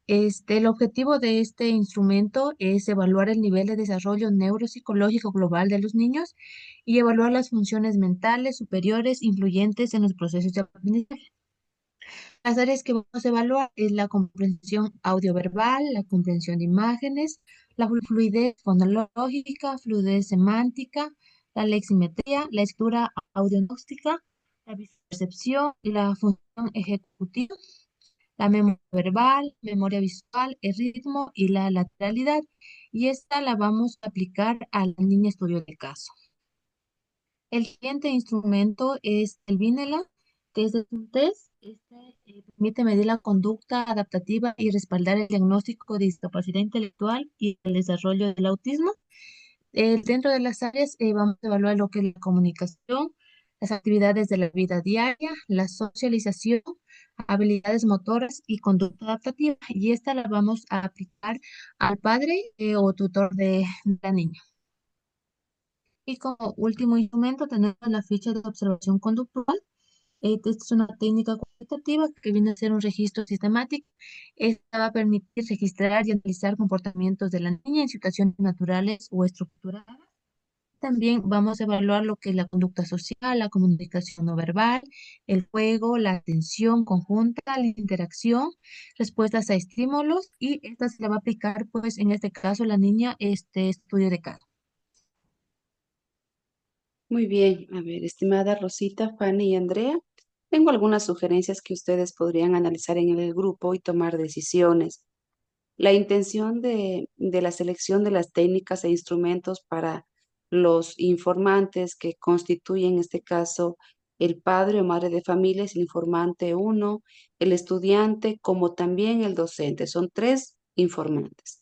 El objetivo de este instrumento es evaluar el nivel de desarrollo neuropsicológico global de los niños y evaluar las funciones mentales superiores influyentes en los procesos de aprendizaje. Las áreas que vamos a evaluar es la comprensión audioverbal, la comprensión de imágenes, la fluidez fonológica, fluidez semántica, la leximetría, la escritura audiognóstica, la percepción y la función ejecutiva, la memoria verbal, memoria visual, el ritmo y la lateralidad. Y esta la vamos a aplicar a la niña estudio de caso. El siguiente instrumento es el Vinela, que es un test. Permite medir la conducta adaptativa y respaldar el diagnóstico de discapacidad intelectual y el desarrollo del autismo. Dentro de las áreas vamos a evaluar lo que es la comunicación, las actividades de la vida diaria, la socialización, habilidades motoras y conducta adaptativa. Y esta la vamos a aplicar al padre o tutor de la niña. Y como último instrumento tenemos la ficha de observación conductual. Esta es una técnica cualitativa que viene a ser un registro sistemático. Esta va a permitir registrar y analizar comportamientos de la niña en situaciones naturales o estructuradas. También vamos a evaluar lo que es la conducta social, la comunicación no verbal, el juego, la atención conjunta, la interacción, respuestas a estímulos y esta se la va a aplicar, pues en este caso, la niña, este estudio de caso. Muy bien. A ver, estimada Rosita, Fanny y Andrea, tengo algunas sugerencias que ustedes podrían analizar en el grupo y tomar decisiones. La intención de la selección de las técnicas e instrumentos para los informantes que constituyen, en este caso, el padre o madre de familia es el informante uno, el estudiante, como también el docente. Son tres informantes.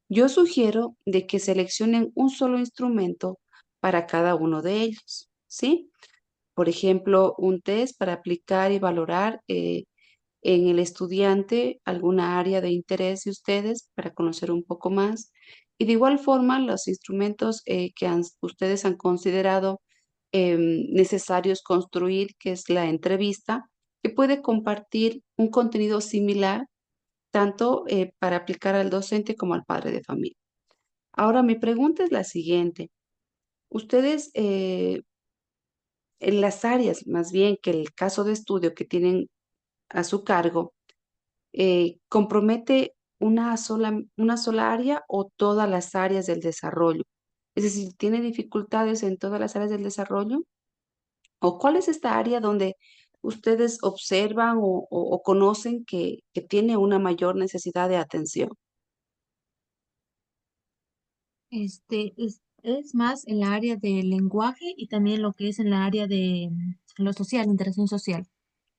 Yo sugiero de que seleccionen un solo instrumento para cada uno de ellos, ¿sí? Por ejemplo, un test para aplicar y valorar en el estudiante alguna área de interés de ustedes para conocer un poco más. Y de igual forma, los instrumentos que ustedes han considerado necesarios construir, que es la entrevista, que puede compartir un contenido similar tanto para aplicar al docente como al padre de familia. Ahora, mi pregunta es la siguiente. Ustedes, en las áreas más bien que el caso de estudio que tienen a su cargo, compromete una sola área o todas las áreas del desarrollo. Es decir, ¿tiene dificultades en todas las áreas del desarrollo? ¿O cuál es esta área donde ustedes observan o conocen que tiene una mayor necesidad de atención? Es más en la área del lenguaje y también lo que es en la área de lo social, interacción social.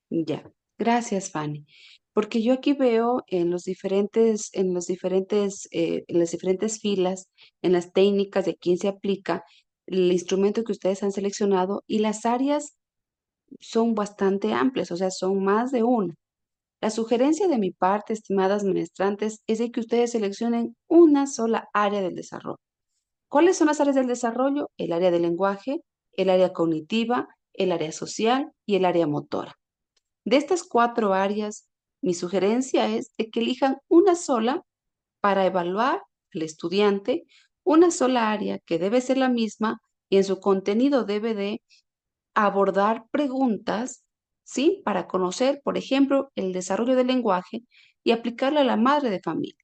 Ya, gracias, Fanny. Porque yo aquí veo en las diferentes filas, en las técnicas de quién se aplica, el instrumento que ustedes han seleccionado y las áreas son bastante amplias, o sea, son más de una. La sugerencia de mi parte, estimadas ministrantes, es de que ustedes seleccionen una sola área del desarrollo. ¿Cuáles son las áreas del desarrollo? El área del lenguaje, el área cognitiva, el área social y el área motora. De estas 4 áreas, mi sugerencia es de que elijan una sola para evaluar al estudiante, una sola área que debe ser la misma y en su contenido debe de abordar preguntas, ¿sí? Para conocer, por ejemplo, el desarrollo del lenguaje y aplicarlo a la madre de familia.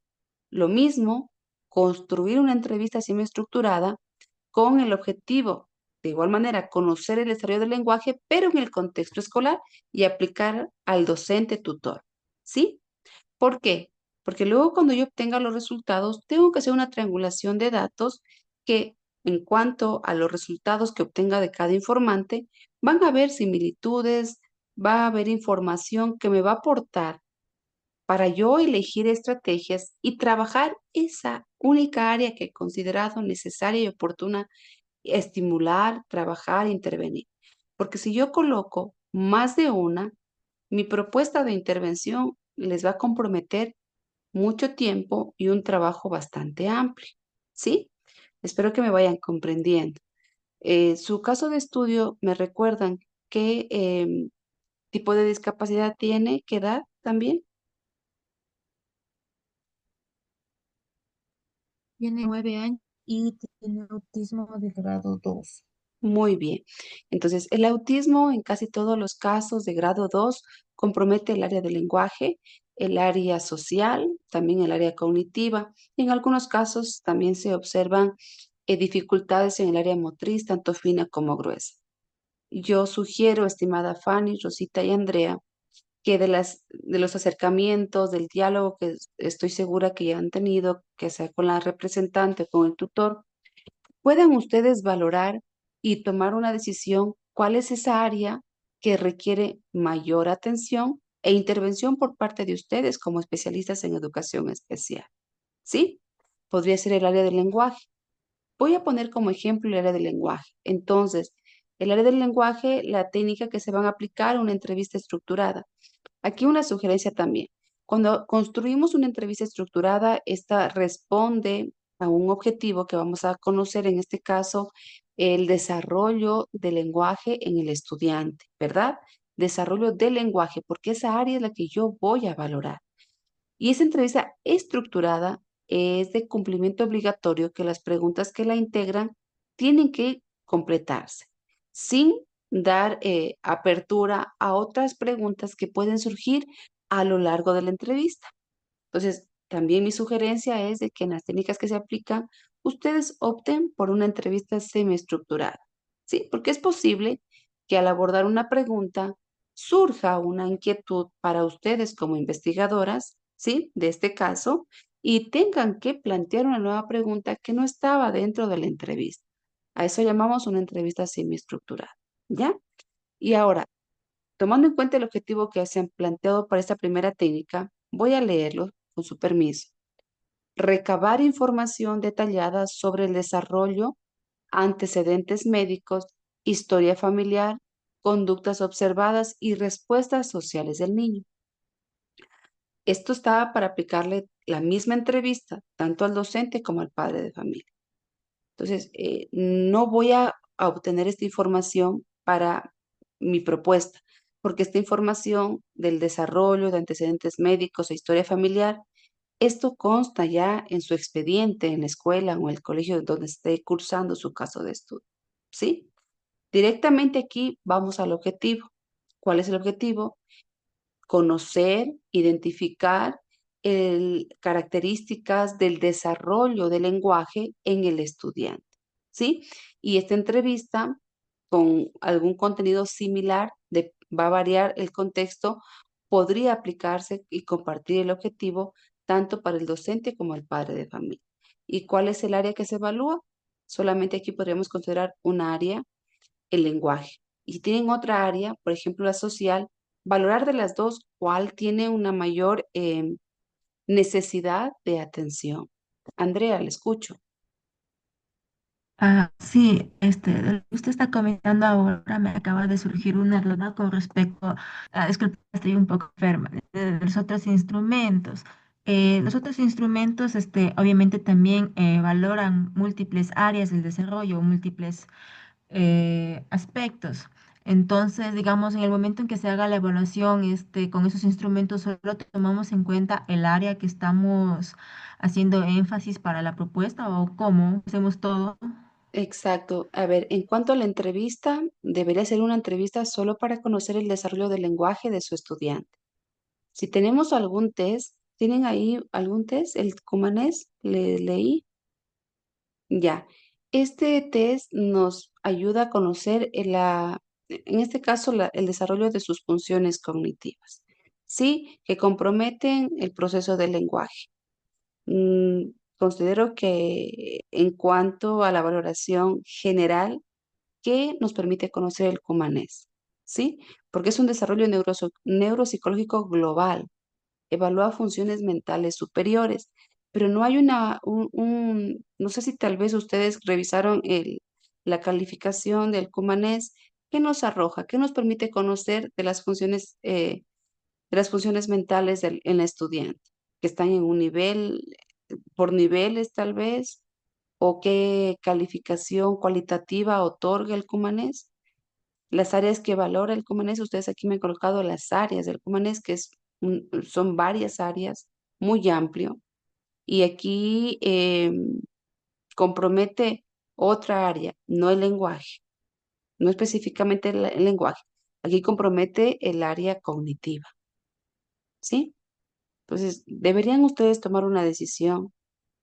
Lo mismo, construir una entrevista semiestructurada con el objetivo, de igual manera, conocer el desarrollo del lenguaje, pero en el contexto escolar y aplicar al docente tutor, ¿sí? ¿Por qué? Porque luego cuando yo obtenga los resultados, tengo que hacer una triangulación de datos que en cuanto a los resultados que obtenga de cada informante, van a haber similitudes, va a haber información que me va a aportar para yo elegir estrategias y trabajar esa única área que he considerado necesaria y oportuna estimular, trabajar, intervenir. Porque si yo coloco más de una, mi propuesta de intervención les va a comprometer mucho tiempo y un trabajo bastante amplio. ¿Sí? Espero que me vayan comprendiendo. Su caso de estudio, ¿me recuerdan qué tipo de discapacidad tiene? ¿Qué edad también? Tiene 9 años y tiene autismo de grado 2. Muy bien. Entonces, el autismo en casi todos los casos de grado 2 compromete el área del lenguaje, el área social, también el área cognitiva. Y en algunos casos también se observan dificultades en el área motriz, tanto fina como gruesa. Yo sugiero, estimada Fanny, Rosita y Andrea, que de los acercamientos, del diálogo que estoy segura que ya han tenido, que sea con la representante o con el tutor, puedan ustedes valorar y tomar una decisión cuál es esa área que requiere mayor atención e intervención por parte de ustedes como especialistas en educación especial. ¿Sí? Podría ser el área del lenguaje. Voy a poner como ejemplo el área del lenguaje. Entonces, el área del lenguaje, la técnica que se van a aplicar, una entrevista estructurada. Aquí una sugerencia también. Cuando construimos una entrevista estructurada, esta responde a un objetivo que vamos a conocer, en este caso, el desarrollo del lenguaje en el estudiante, ¿verdad? Desarrollo del lenguaje, porque esa área es la que yo voy a valorar. Y esa entrevista estructurada es de cumplimiento obligatorio que las preguntas que la integran tienen que completarse sin dar apertura a otras preguntas que pueden surgir a lo largo de la entrevista. Entonces, también mi sugerencia es de que en las técnicas que se aplican, ustedes opten por una entrevista semiestructurada, ¿sí? Porque es posible que al abordar una pregunta surja una inquietud para ustedes como investigadoras, ¿sí? De este caso, y tengan que plantear una nueva pregunta que no estaba dentro de la entrevista. A eso llamamos una entrevista semiestructurada, ¿ya? Y ahora, tomando en cuenta el objetivo que se han planteado para esta primera técnica, voy a leerlo con su permiso. Recabar información detallada sobre el desarrollo, antecedentes médicos, historia familiar, conductas observadas y respuestas sociales del niño. Esto está para aplicarle la misma entrevista tanto al docente como al padre de familia. Entonces, no voy a obtener esta información para mi propuesta, porque esta información del desarrollo de antecedentes médicos e historia familiar, esto consta ya en su expediente en la escuela o en el colegio donde esté cursando su caso de estudio. ¿Sí? Directamente aquí vamos al objetivo. ¿Cuál es el objetivo? Conocer, identificar características del desarrollo del lenguaje en el estudiante, ¿sí? Y esta entrevista con algún contenido similar, va a variar el contexto, podría aplicarse y compartir el objetivo tanto para el docente como el padre de familia. ¿Y cuál es el área que se evalúa? Solamente aquí podríamos considerar un área, el lenguaje. Y si tienen otra área, por ejemplo la social, valorar de las dos cuál tiene una mayor necesidad de atención. Andrea, le escucho. Sí, de lo que usted está comentando ahora me acaba de surgir una duda con respecto disculpe, estoy un poco enferma, de los otros instrumentos. Los otros instrumentos, obviamente también valoran múltiples áreas del desarrollo, múltiples aspectos. Entonces, digamos, en el momento en que se haga la evaluación, con esos instrumentos solo tomamos en cuenta el área que estamos haciendo énfasis para la propuesta o cómo hacemos todo. Exacto. A ver, en cuanto a la entrevista, debería ser una entrevista solo para conocer el desarrollo del lenguaje de su estudiante. Si tenemos algún test, ¿tienen ahí algún test? El cumanés, le leí. Ya. Este test nos ayuda a conocer en este caso, el desarrollo de sus funciones cognitivas, ¿sí? Que comprometen el proceso del lenguaje. Considero que en cuanto a la valoración general, que nos permite conocer el cumanés, ¿sí? Porque es un desarrollo neuropsicológico global, evalúa funciones mentales superiores, pero no hay no sé si tal vez ustedes revisaron la calificación del cumanés, ¿qué nos arroja? ¿Qué nos permite conocer de las funciones mentales en la estudiante? ¿Que están en un nivel, por niveles tal vez? ¿O qué calificación cualitativa otorga el cumanés? Las áreas que valora el cumanés, ustedes aquí me han colocado las áreas del cumanés, son varias áreas, muy amplio, y aquí compromete otra área, no el lenguaje, no específicamente el lenguaje, aquí compromete el área cognitiva, ¿sí? Entonces, deberían ustedes tomar una decisión,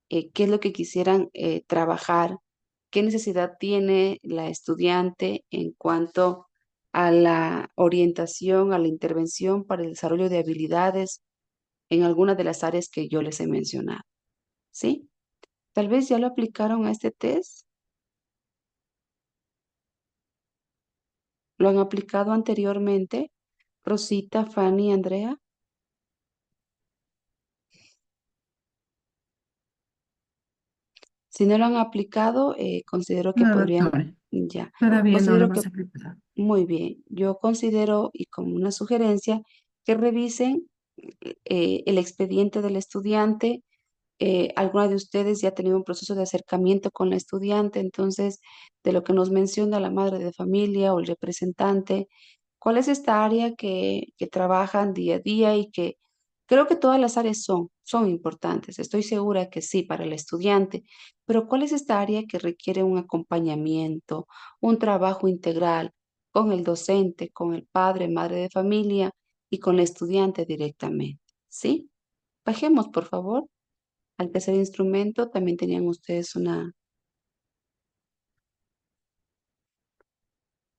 qué es lo que quisieran trabajar, qué necesidad tiene la estudiante en cuanto a la orientación, a la intervención para el desarrollo de habilidades en alguna de las áreas que yo les he mencionado, ¿sí? Tal vez ya lo aplicaron a este test, lo han aplicado anteriormente, Rosita, Fanny, Andrea. Si no lo han aplicado, considero que No, podrían, doctora, ya, todavía no lo considero que hemos aplicado. muy bien. Yo considero y como una sugerencia que revisen el expediente del estudiante. Alguna de ustedes ya ha tenido un proceso de acercamiento con la estudiante, entonces, de lo que nos menciona la madre de familia o el representante, ¿cuál es esta área que trabajan día a día y que creo que todas las áreas son importantes? Estoy segura que sí para el estudiante, pero ¿cuál es esta área que requiere un acompañamiento, un trabajo integral con el docente, con el padre, madre de familia y con el estudiante directamente? ¿Sí? Bajemos, por favor. Al tercer instrumento también tenían ustedes una...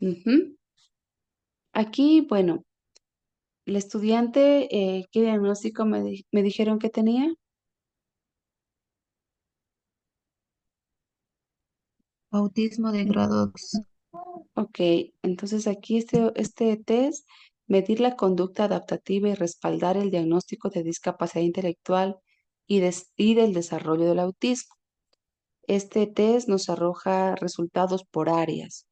Ujú. Aquí, bueno, el estudiante, ¿qué diagnóstico me dijeron que tenía? Autismo de grado 2. Ok, entonces aquí este test, medir la conducta adaptativa y respaldar el diagnóstico de discapacidad intelectual y del desarrollo del autismo. Este test nos arroja resultados por áreas.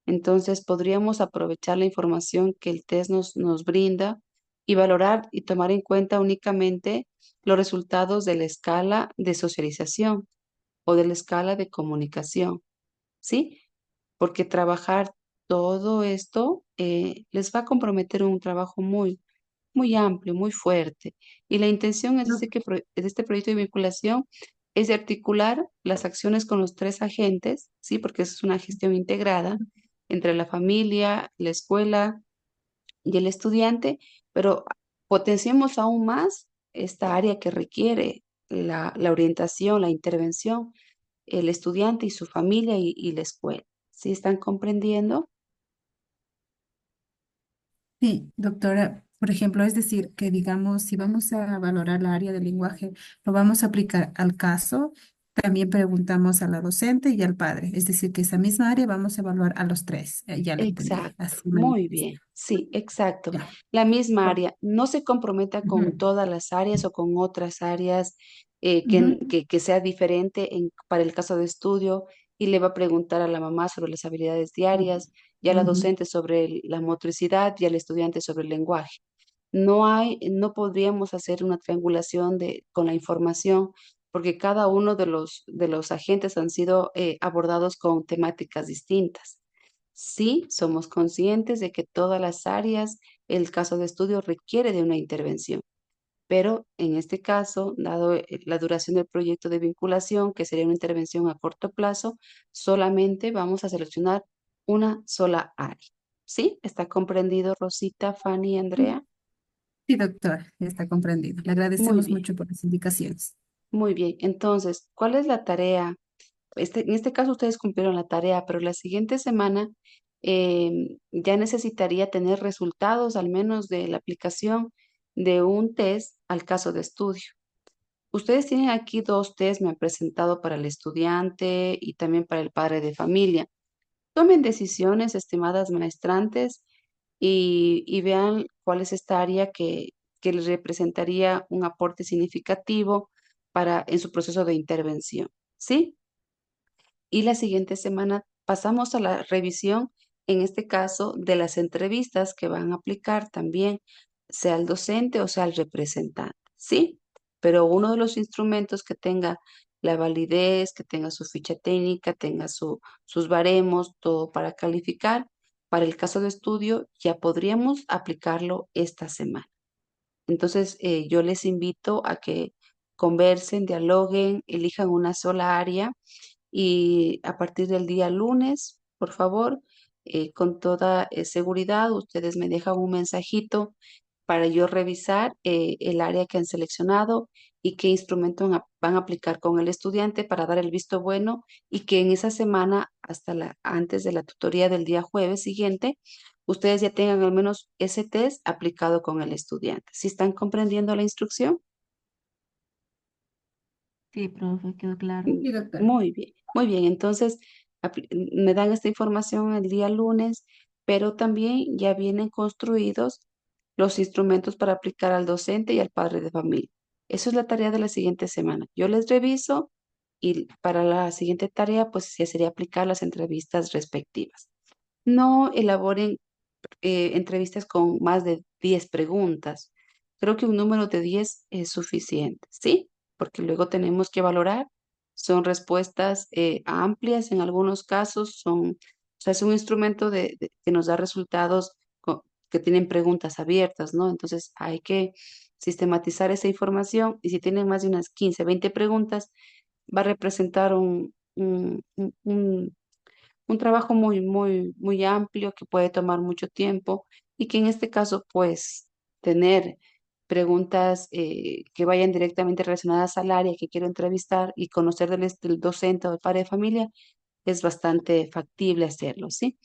Entonces, podríamos aprovechar la información que el test nos brinda y valorar y tomar en cuenta únicamente los resultados de la escala de socialización o de la escala de comunicación, ¿sí? Porque trabajar todo esto les va a comprometer un trabajo muy amplio, muy fuerte. Y la intención es de este proyecto de vinculación es de articular las acciones con los tres agentes, ¿sí? Porque es una gestión integrada entre la familia, la escuela y el estudiante, pero potenciemos aún más esta área que requiere la orientación, la intervención, el estudiante y su familia y la escuela. ¿Sí están comprendiendo? Sí, doctora, por ejemplo, es decir, que digamos, si vamos a valorar la área del lenguaje, lo vamos a aplicar al caso, también preguntamos a la docente y al padre, es decir, que esa misma área vamos a evaluar a los tres, ya lo entendí, Exacto, así lo muy entiendes. bien, sí, exacto. Ya. La misma Oh, área, no se comprometa con ujú, todas las áreas o con otras áreas ujú, que sea diferente para el caso de estudio. y le va a preguntar a la mamá sobre las habilidades diarias, y a la Ujú. docente sobre la motricidad y al estudiante sobre el lenguaje. No podríamos hacer una triangulación con la información porque cada uno de los agentes han sido abordados con temáticas distintas. Sí, somos conscientes de que todas las áreas, el caso de estudio requiere de una intervención, pero en este caso, dado la duración del proyecto de vinculación, que sería una intervención a corto plazo, solamente vamos a seleccionar una sola área. ¿Sí? ¿Está comprendido, Rosita, Fanny y Andrea? Sí, doctora, está comprendido. Le Muy agradecemos bien, mucho por las indicaciones. muy bien. Entonces, ¿cuál es la tarea? En este caso ustedes cumplieron la tarea, pero la siguiente semana ya necesitaría tener resultados al menos de la aplicación de un test al caso de estudio. Ustedes tienen aquí dos test, me han presentado para el estudiante y también para el padre de familia. Tomen decisiones, estimadas maestrantes, y vean cuál es esta área que les representaría un aporte significativo en su proceso de intervención. ¿Sí? Y la siguiente semana pasamos a la revisión, en este caso, de las entrevistas que van a aplicar también, sea el docente o sea el representante, ¿sí? Pero uno de los instrumentos que tenga la validez, que tenga su ficha técnica, tenga sus baremos, todo para calificar, para el caso de estudio ya podríamos aplicarlo esta semana. Entonces, yo les invito a que conversen, dialoguen, elijan una sola área y a partir del día lunes, por favor, con toda seguridad, ustedes me dejan un mensajito para yo revisar el área que han seleccionado y qué instrumento van a aplicar con el estudiante para dar el visto bueno y que en esa semana, antes de la tutoría del día jueves siguiente, ustedes ya tengan al menos ese test aplicado con el estudiante. ¿Sí están comprendiendo la instrucción? Sí, profe, quedó claro. Mm, Sí, doctora. muy bien, muy bien. Entonces, me dan esta información el día lunes, pero también ya vienen construidos los instrumentos para aplicar al docente y al padre de familia. Eso es la tarea de la siguiente semana. Yo les reviso y para la siguiente tarea, pues ya sería aplicar las entrevistas respectivas. No elaboren entrevistas con más de 10 preguntas. Creo que un número de 10 es suficiente, ¿sí? Porque luego tenemos que valorar. Son respuestas amplias en algunos casos, o sea, es un instrumento que nos da resultados que tienen preguntas abiertas, ¿no? Entonces hay que sistematizar esa información y si tienen más de unas 15, 20 preguntas, va a representar un trabajo muy amplio que puede tomar mucho tiempo y que en este caso, pues, tener preguntas que vayan directamente relacionadas al área que quiero entrevistar y conocer del docente o del padre de familia es bastante factible hacerlo, ¿sí?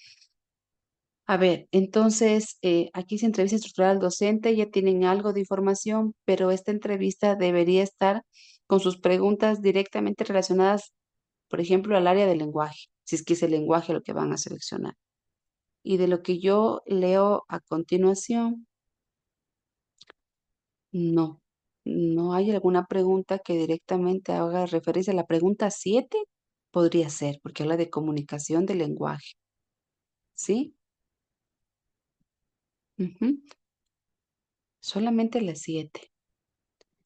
A ver, entonces, aquí se entrevista estructural al docente, ya tienen algo de información, pero esta entrevista debería estar con sus preguntas directamente relacionadas, por ejemplo, al área del lenguaje, si es que es el lenguaje lo que van a seleccionar. Y de lo que yo leo a continuación, no, no hay alguna pregunta que directamente haga referencia a la pregunta 7, podría ser, porque habla de comunicación del lenguaje, ¿sí? Ujú. Solamente las 7.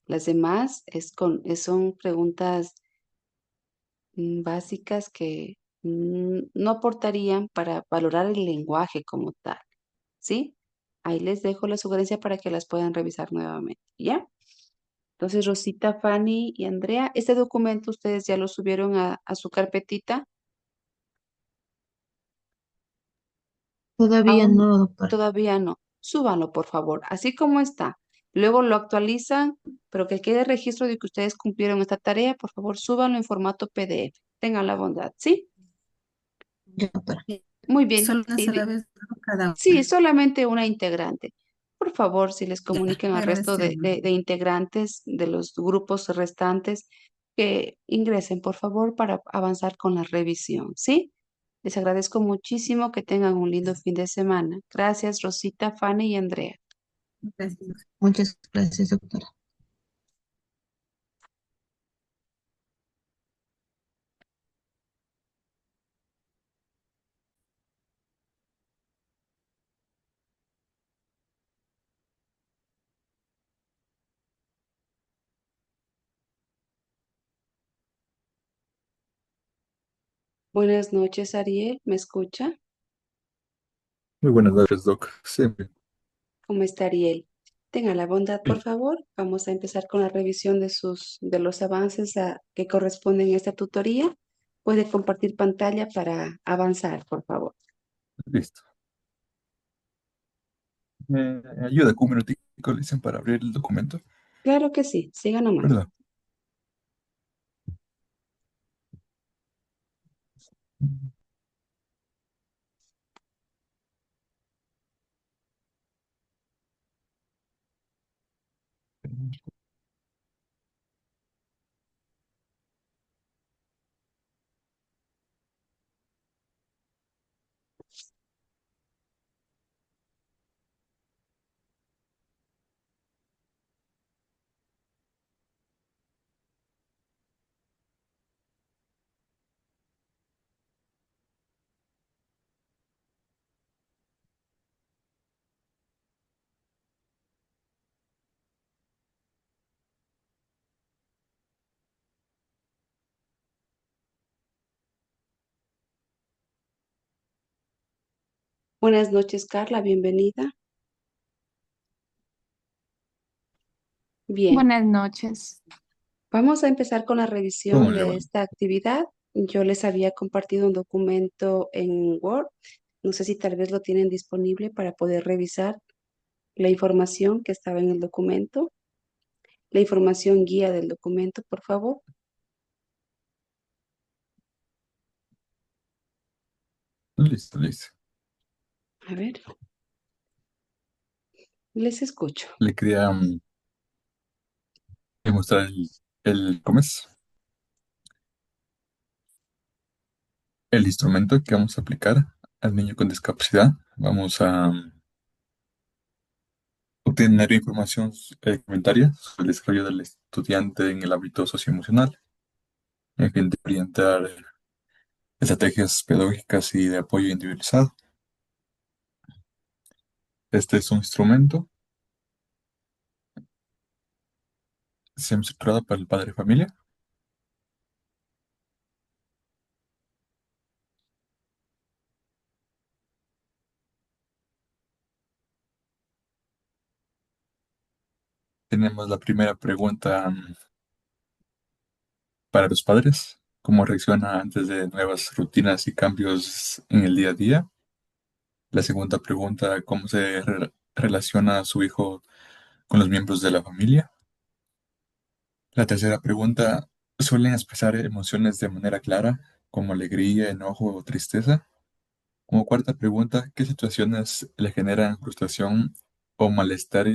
Las demás son preguntas básicas que no aportarían para valorar el lenguaje como tal, ¿sí? Ahí les dejo la sugerencia para que las puedan revisar nuevamente, ¿ya? Entonces, Rosita, Fanny y Andrea, este documento ustedes ya lo subieron a su carpetita. Todavía Aún no, doctora. todavía no. Súbanlo, por favor, así como está. Luego lo actualizan, pero que quede registro de que ustedes cumplieron esta tarea, por favor, súbanlo en formato PDF. Tengan la bondad, ¿sí? Ya, doctora. Muy bien. Solo una sola vez, ¿no? Cada Sí, una. solamente una integrante. Por favor, si les Ya, comunican le al resto agradecemos. de integrantes de los grupos restantes que ingresen, por favor, para avanzar con la revisión, ¿sí? Les agradezco muchísimo que tengan un lindo fin de semana. Gracias, Rosita, Fanny y Andrea. Gracias. Muchas gracias, doctora. Buenas noches, Ariel. ¿Me escucha? Muy buenas noches, Doc. Sí, ¿Cómo está Ariel? Tenga la bondad, por favor. Vamos a empezar con la revisión de los avances que corresponden a esta tutoría. Puede compartir pantalla para avanzar, por favor. listo. ¿Me ayuda con un minutico, le dicen, para abrir el documento? Claro que sí. Siga nomás. ¿Verdad? Buenas noches, Carla. Bienvenida. Bien. Buenas noches. Vamos a empezar con la ¿Cómo revisión le de va? esta actividad. Yo les había compartido un documento en Word. No sé si tal vez lo tienen disponible para poder revisar la información que estaba en el documento. La información guía del documento, por favor. Listo, listo. A ver, les escucho. Le quería mostrar ¿cómo es? El instrumento que vamos a aplicar al niño con discapacidad. Vamos a obtener información complementaria sobre el desarrollo del estudiante en el ámbito socioemocional, en fin de orientar estrategias pedagógicas y de apoyo individualizado. Este es un instrumento semi-estructurado para el padre de familia. Tenemos la primera pregunta para los padres. ¿Cómo reacciona antes de nuevas rutinas y cambios en el día a día? La segunda pregunta, ¿cómo se relaciona su hijo con los miembros de la familia? La tercera pregunta, ¿suelen expresar emociones de manera clara, como alegría, enojo o tristeza? Como cuarta pregunta, ¿qué situaciones le generan frustración o malestar?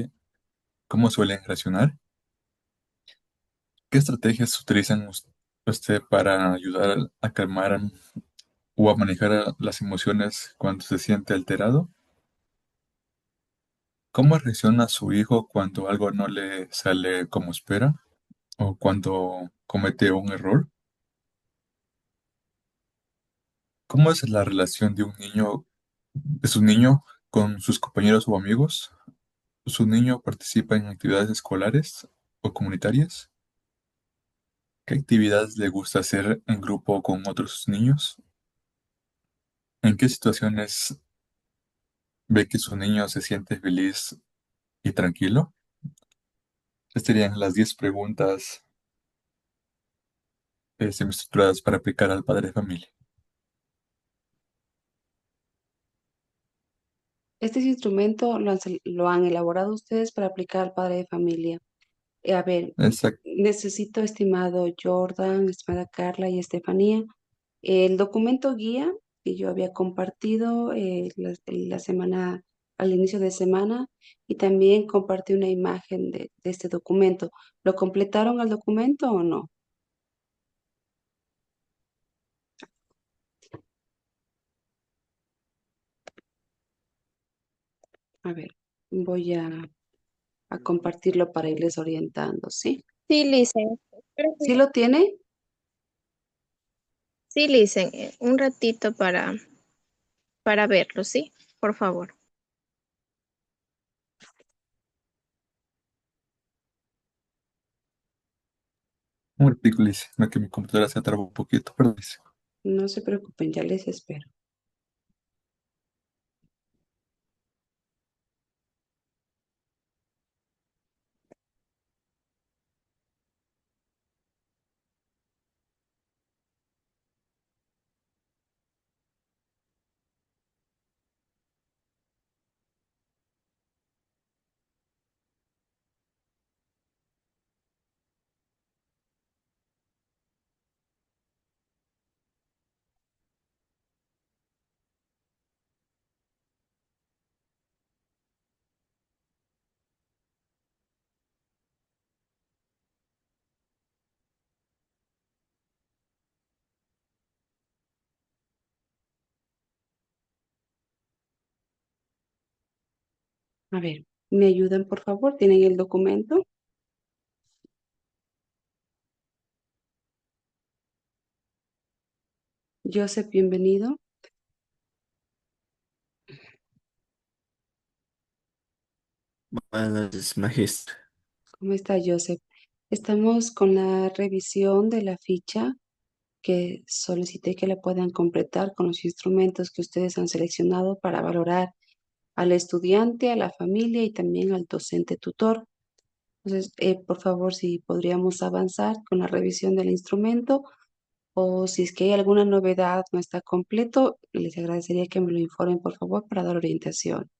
¿Cómo suelen reaccionar? ¿Qué estrategias utilizan usted para ayudar a calmar o a manejar las emociones cuando se siente alterado? ¿Cómo reacciona su hijo cuando algo no le sale como espera o cuando comete un error? ¿Cómo es la relación de su niño con sus compañeros o amigos? ¿Su niño participa en actividades escolares o comunitarias? ¿Qué actividades le gusta hacer en grupo con otros niños? ¿En qué situaciones ve que su niño se siente feliz y tranquilo? Estas serían las 10 preguntas semiestructuradas para aplicar al padre de familia. Este instrumento lo han elaborado ustedes para aplicar al padre de familia. A ver, Exacto. necesito, estimado Jordan, estimada Carla y Estefanía, el documento guía que yo había compartido la semana, al inicio de semana, y también compartí una imagen de este documento. ¿Lo completaron al documento o no? A ver, voy a compartirlo para irles orientando, ¿sí? Sí, Licen. Creo ¿Sí que- lo tiene? Sí, Licen. Un ratito para verlo, ¿sí? Por favor. Un artículo dice, no, que mi computadora se traba un poquito, pero dice. No se preocupen, ya les espero. A ver, ¿me ayudan, por favor? ¿Tienen el documento? Joseph, bienvenido. Buenas noches, magíster. ¿Cómo está, Joseph? Estamos con la revisión de la ficha que solicité que la puedan completar con los instrumentos que ustedes han seleccionado para valorar al estudiante, a la familia y también al docente tutor. Entonces, por favor, si podríamos avanzar con la revisión del instrumento o si es que hay alguna novedad, no está completo, les agradecería que me lo informen, por favor, para dar orientación.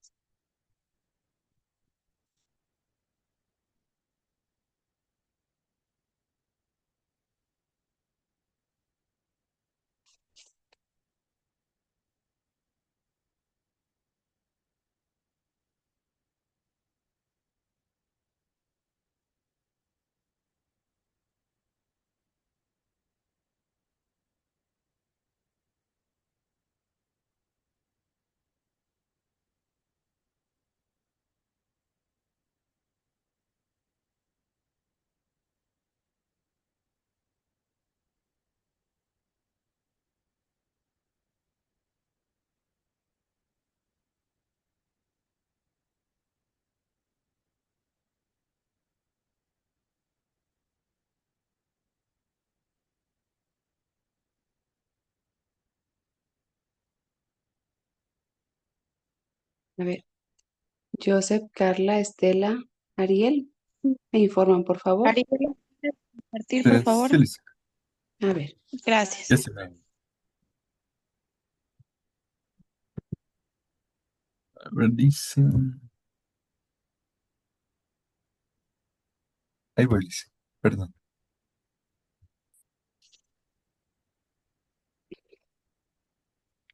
A ver, Joseph, Carla, Estela, Ariel, me informan, por favor. Ariel, ¿puedes compartir, por Sí, favor? A ver, Gracias. ya se me... A ver, dice... Ahí voy, dice. Perdón.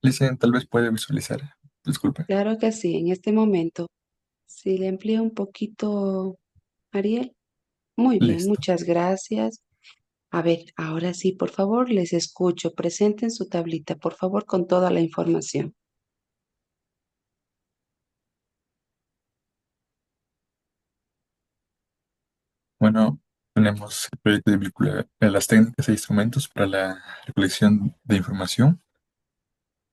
Dice, tal vez puede visualizar. Disculpe. claro que sí, en este momento. Si le amplía un poquito, Ariel. Muy bien, Listo. muchas gracias. A ver, ahora sí, por favor, les escucho. Presenten su tablita, por favor, con toda la información. Bueno, tenemos el proyecto de película, las técnicas e instrumentos para la recolección de información.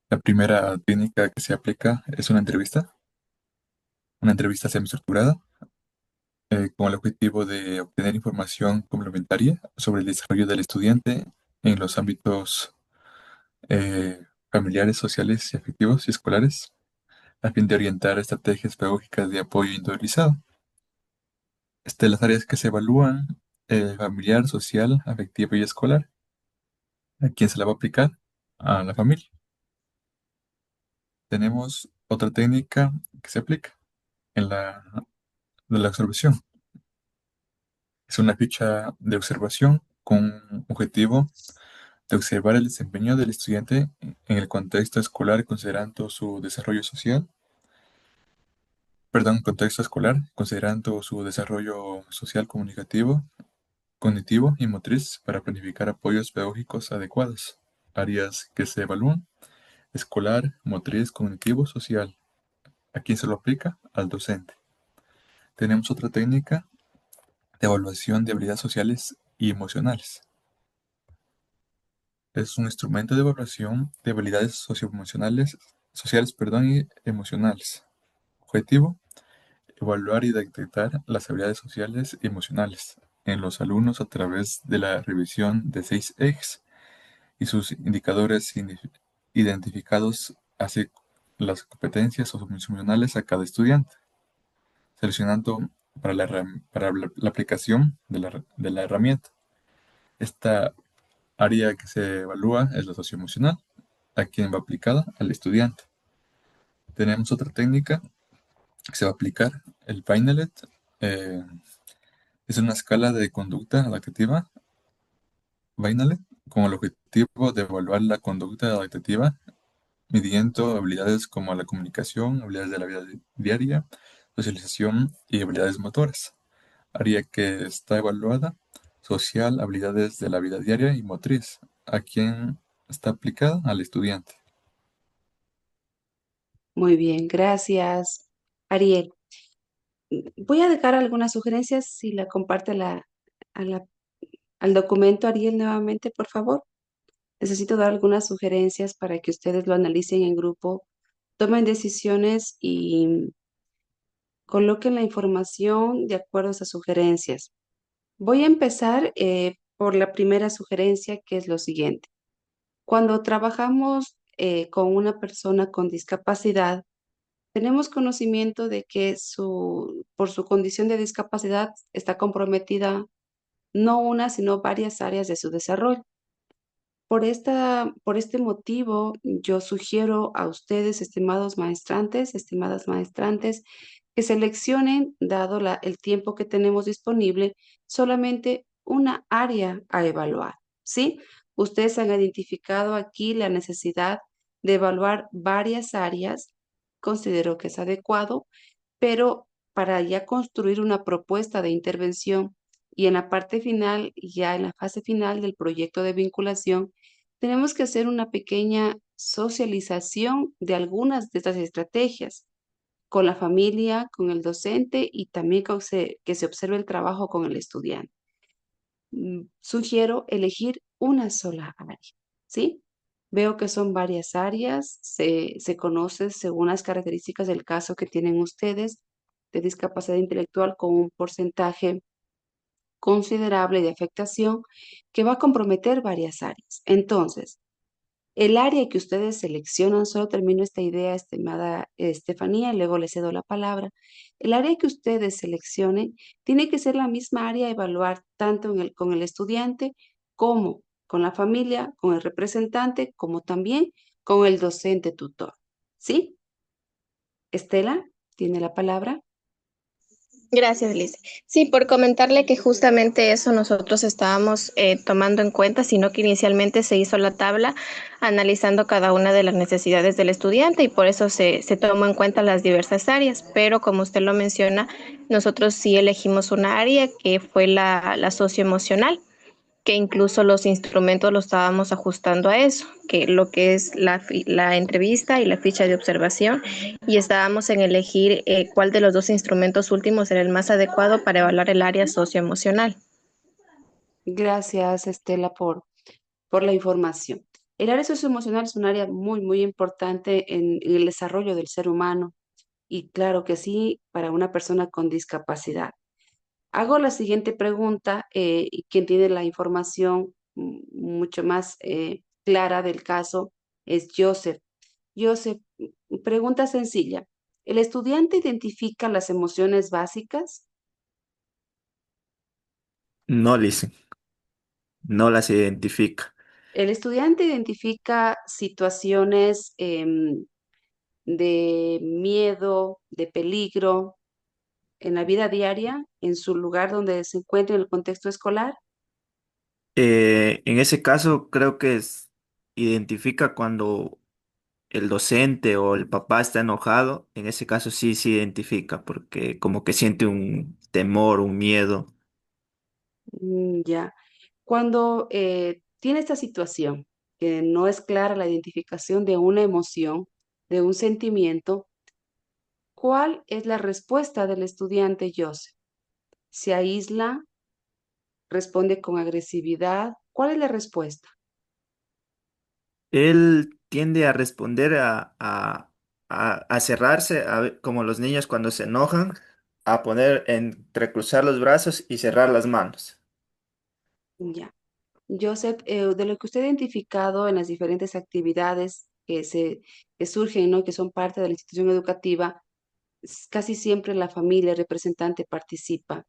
La primera técnica que se aplica es una entrevista semi-estructurada, con el objetivo de obtener información complementaria sobre el desarrollo del estudiante en los ámbitos familiares, sociales y afectivos y escolares, a fin de orientar estrategias pedagógicas de apoyo individualizado. Las áreas que se evalúan, familiar, social, afectiva y escolar. ¿A quién se la va a aplicar? A la familia. Tenemos otra técnica que se aplica en de la observación. Es una ficha de observación con objetivo de observar el desempeño del estudiante en el contexto escolar considerando su desarrollo social, perdón, contexto escolar, considerando su desarrollo social comunicativo, cognitivo y motriz para planificar apoyos pedagógicos adecuados. Áreas que se evalúan: escolar, motriz, cognitivo, social. ¿A quién se lo aplica? Al docente. Tenemos otra técnica de evaluación de habilidades sociales y emocionales. Es un instrumento de evaluación de habilidades socioemocionales, sociales, perdón, y emocionales. Objetivo: evaluar y detectar las habilidades sociales y emocionales en los alumnos a través de la revisión de 6 ejes y sus indicadores identificados, así las competencias socioemocionales a cada estudiante, seleccionando para la aplicación de la herramienta. Esta área que se evalúa es la socioemocional, a quien va aplicada al estudiante. Tenemos otra técnica que se va a aplicar, el Binelet. eh, es una escala de conducta adaptativa, Binelet, con el objetivo de evaluar la conducta adaptativa midiendo habilidades como la comunicación, habilidades de la vida diaria, socialización y habilidades motoras. Área que está evaluada, social, habilidades de la vida diaria y motriz. ¿A quién está aplicada? Al estudiante. Muy bien, gracias, Ariel. Voy a dejar algunas sugerencias si la comparte a la- al documento, Ariel, nuevamente, por favor. Necesito dar algunas sugerencias para que ustedes lo analicen en grupo, tomen decisiones y coloquen la información de acuerdo a esas sugerencias. Voy a empezar por la primera sugerencia, que es lo siguiente. Cuando trabajamos con una persona con discapacidad, tenemos conocimiento de que por su condición de discapacidad está comprometida no una, sino varias áreas de su desarrollo. Por este motivo, yo sugiero a ustedes, estimadas maestrantes, que seleccionen, dado el tiempo que tenemos disponible, solamente una área a evaluar, ¿sí? Ustedes han identificado aquí la necesidad de evaluar varias áreas, considero que es adecuado, pero para ya construir una propuesta de intervención y en la parte final, ya en la fase final del proyecto de vinculación, tenemos que hacer una pequeña socialización de algunas de estas estrategias con la familia, con el docente y también que se observe el trabajo con el estudiante. Sugiero elegir una sola área, ¿sí? Veo que son varias áreas, se conoce según las características del caso que tienen ustedes de discapacidad intelectual con un porcentaje considerable de afectación que va a comprometer varias áreas. Entonces, el área que ustedes seleccionan, solo termino esta idea, estimada Estefanía, y luego le cedo la palabra. El área que ustedes seleccionen tiene que ser la misma área a evaluar tanto con el estudiante como con la familia, con el representante, como también con el docente tutor. ¿Sí? Estela, tiene la palabra. Gracias, Liz. Sí, por comentarle que justamente eso nosotros estábamos tomando en cuenta, sino que inicialmente se hizo la tabla analizando cada una de las necesidades del estudiante y por eso se tomó en cuenta las diversas áreas. Pero como usted lo menciona, nosotros sí elegimos una área que fue la socioemocional, que incluso los instrumentos los estábamos ajustando a eso, que lo que es la entrevista y la ficha de observación, y estábamos en elegir cuál de los dos instrumentos últimos era el más adecuado para evaluar el área socioemocional. Gracias, Estela, por la información. El área socioemocional es un área muy, muy importante en el desarrollo del ser humano y claro que sí, para una persona con discapacidad. Hago la siguiente pregunta y quien tiene la información mucho más clara del caso es Joseph. Joseph, pregunta sencilla. ¿El estudiante identifica las emociones básicas? No, Liz, no las identifica. ¿El estudiante identifica situaciones de miedo, de peligro en la vida diaria, en su lugar donde se encuentra en el contexto escolar? En ese caso, creo que identifica cuando el docente o el papá está enojado. En ese caso sí se identifica porque como que siente un temor, un miedo. Ya. Cuando tiene esta situación, que no es clara la identificación de una emoción, de un sentimiento, ¿cuál es la respuesta del estudiante Joseph? ¿Se aísla? ¿Responde con agresividad? ¿Cuál es la respuesta? Él tiende a responder a cerrarse, como los niños cuando se enojan, a poner, entrecruzar los brazos y cerrar las manos. Ya. Joseph, de lo que usted ha identificado en las diferentes actividades que surgen, ¿no? Que son parte de la institución educativa, casi siempre la familia representante participa.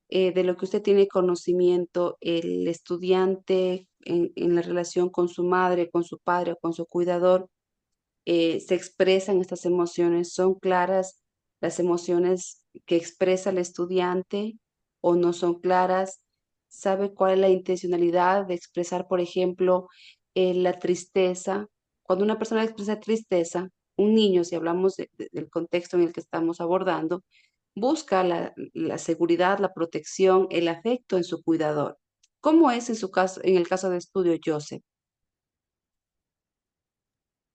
De lo que usted tiene conocimiento, el estudiante en la relación con su madre, con su padre o con su cuidador, se expresan estas emociones, son claras las emociones que expresa el estudiante o no son claras, sabe cuál es la intencionalidad de expresar, por ejemplo, la tristeza. Cuando una persona expresa tristeza, un niño, si hablamos del contexto en el que estamos abordando, busca la seguridad, la protección, el afecto en su cuidador. ¿Cómo es en su caso, en el caso de estudio, Joseph?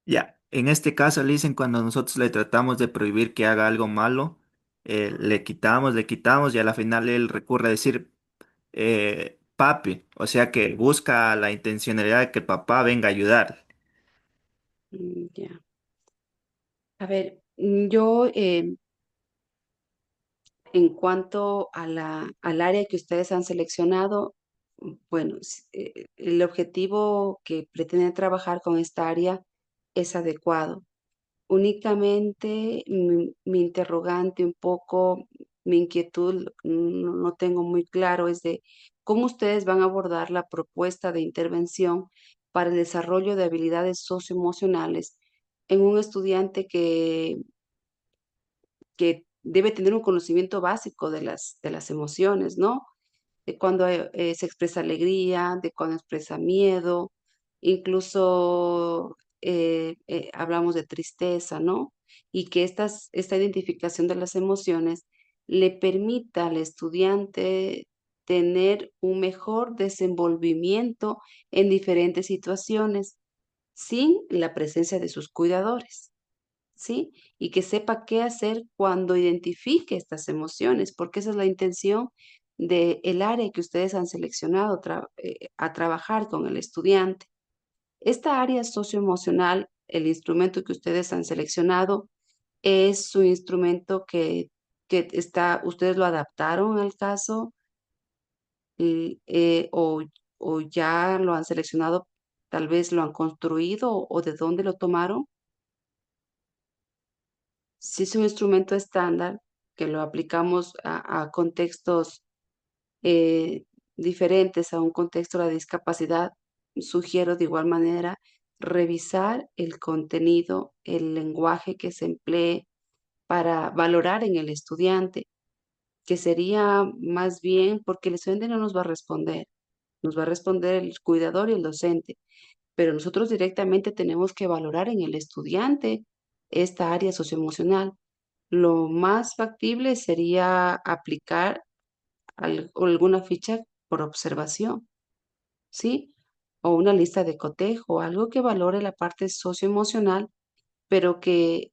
Ya, en este caso, le dicen cuando nosotros le tratamos de prohibir que haga algo malo, le quitamos y a la final él recurre a decir papi, o sea que busca la intencionalidad de que el papá venga a ayudar. Ya. A ver, yo en cuanto a al área que ustedes han seleccionado, bueno, el objetivo que pretenden trabajar con esta área es adecuado. Únicamente mi interrogante un poco, mi inquietud, no tengo muy claro, es de cómo ustedes van a abordar la propuesta de intervención para el desarrollo de habilidades socioemocionales en un estudiante que debe tener un conocimiento básico de las emociones, ¿no? De cuando se expresa alegría, de cuando expresa miedo, incluso hablamos de tristeza, ¿no? Y que esta identificación de las emociones le permita al estudiante tener un mejor desenvolvimiento en diferentes situaciones sin la presencia de sus cuidadores. ¿Sí? Y que sepa qué hacer cuando identifique estas emociones, porque esa es la intención del área que ustedes han seleccionado a trabajar con el estudiante. Esta área socioemocional, el instrumento que ustedes han seleccionado, es su instrumento ustedes lo adaptaron al caso y, o ya lo han seleccionado, tal vez lo han construido o de dónde lo tomaron. Si es un instrumento estándar que lo aplicamos a contextos eh, diferentes, a un contexto de la discapacidad, sugiero de igual manera revisar el contenido, el lenguaje que se emplee para valorar en el estudiante, que sería más bien porque el estudiante no nos va a responder, nos va a responder el cuidador y el docente, pero nosotros directamente tenemos que valorar en el estudiante esta área socioemocional. Lo más factible sería aplicar alguna ficha por observación, ¿sí? O una lista de cotejo, algo que valore la parte socioemocional, pero que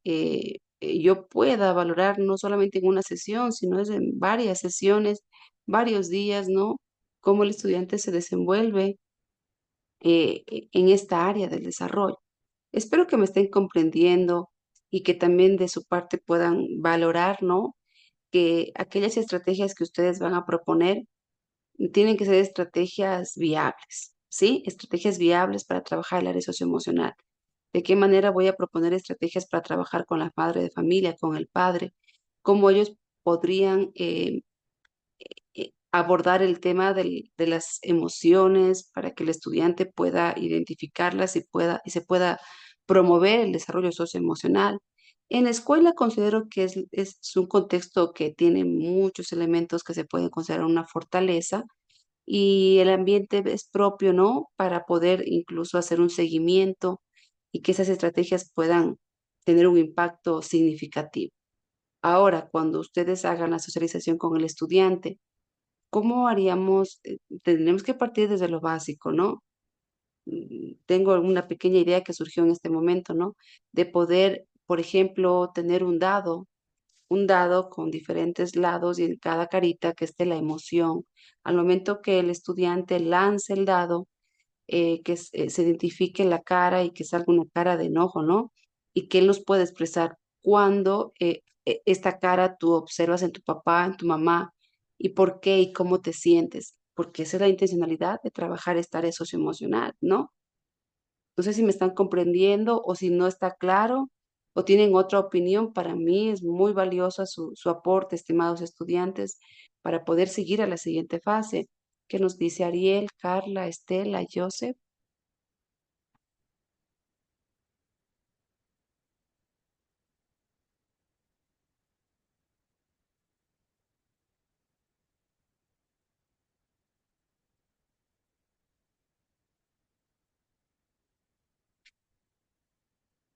yo pueda valorar no solamente en una sesión, sino es en varias sesiones, varios días, ¿no? Cómo el estudiante se desenvuelve en esta área del desarrollo. Espero que me estén comprendiendo y que también de su parte puedan valorar, ¿no? Que aquellas estrategias que ustedes van a proponer tienen que ser estrategias viables, ¿sí? Estrategias viables para trabajar el área socioemocional. ¿De qué manera voy a proponer estrategias para trabajar con la madre de familia, con el padre? ¿Cómo ellos podrían abordar el tema de las emociones para que el estudiante pueda identificarlas y se pueda promover el desarrollo socioemocional? En la escuela considero que es un contexto que tiene muchos elementos que se pueden considerar una fortaleza y el ambiente es propio, ¿no? Para poder incluso hacer un seguimiento y que esas estrategias puedan tener un impacto significativo. Ahora, cuando ustedes hagan la socialización con el estudiante, ¿cómo haríamos? Tendremos que partir desde lo básico, ¿no? Tengo una pequeña idea que surgió en este momento, ¿no? De poder, por ejemplo, tener un dado con diferentes lados y en cada carita que esté la emoción. Al momento que el estudiante lance el dado, se identifique la cara y que salga una cara de enojo, ¿no? Y que él nos puede expresar cuando esta cara tú observas en tu papá, en tu mamá, y por qué y cómo te sientes. porque esa es la intencionalidad de trabajar esta área socioemocional, ¿no? No sé si me están comprendiendo o si no está claro o tienen otra opinión. Para mí es muy valiosa su aporte, estimados estudiantes, para poder seguir a la siguiente fase. ¿Qué nos dice Ariel, Carla, Estela, Joseph?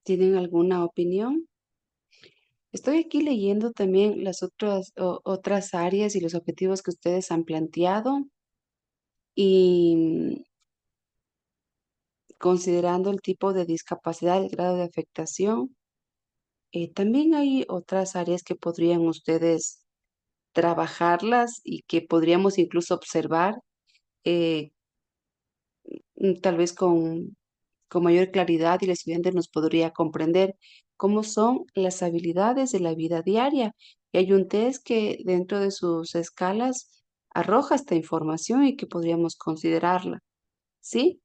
¿Tienen alguna opinión? Estoy aquí leyendo también las otras áreas y los objetivos que ustedes han planteado y considerando el tipo de discapacidad, el grado de afectación. También hay otras áreas que podrían ustedes trabajarlas y que podríamos incluso observar, eh, tal vez con mayor claridad y el estudiante nos podría comprender cómo son las habilidades de la vida diaria. Y hay un test que dentro de sus escalas arroja esta información y que podríamos considerarla, ¿sí?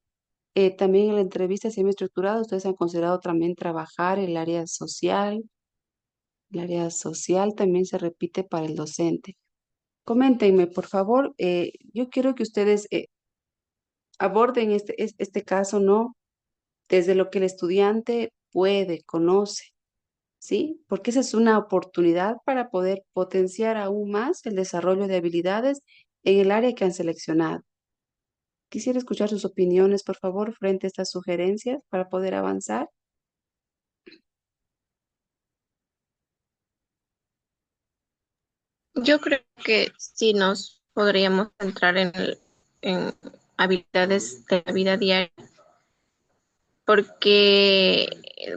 También en la entrevista semi-estructurada ustedes han considerado también trabajar el área social. El área social también se repite para el docente. Coméntenme, por favor. Yo quiero que ustedes aborden este caso, ¿no? Desde lo que el estudiante puede, conoce, ¿sí? Porque esa es una oportunidad para poder potenciar aún más el desarrollo de habilidades en el área que han seleccionado. Quisiera escuchar sus opiniones, por favor, frente a estas sugerencias para poder avanzar. Yo creo que sí nos podríamos centrar en habilidades de la vida diaria, porque,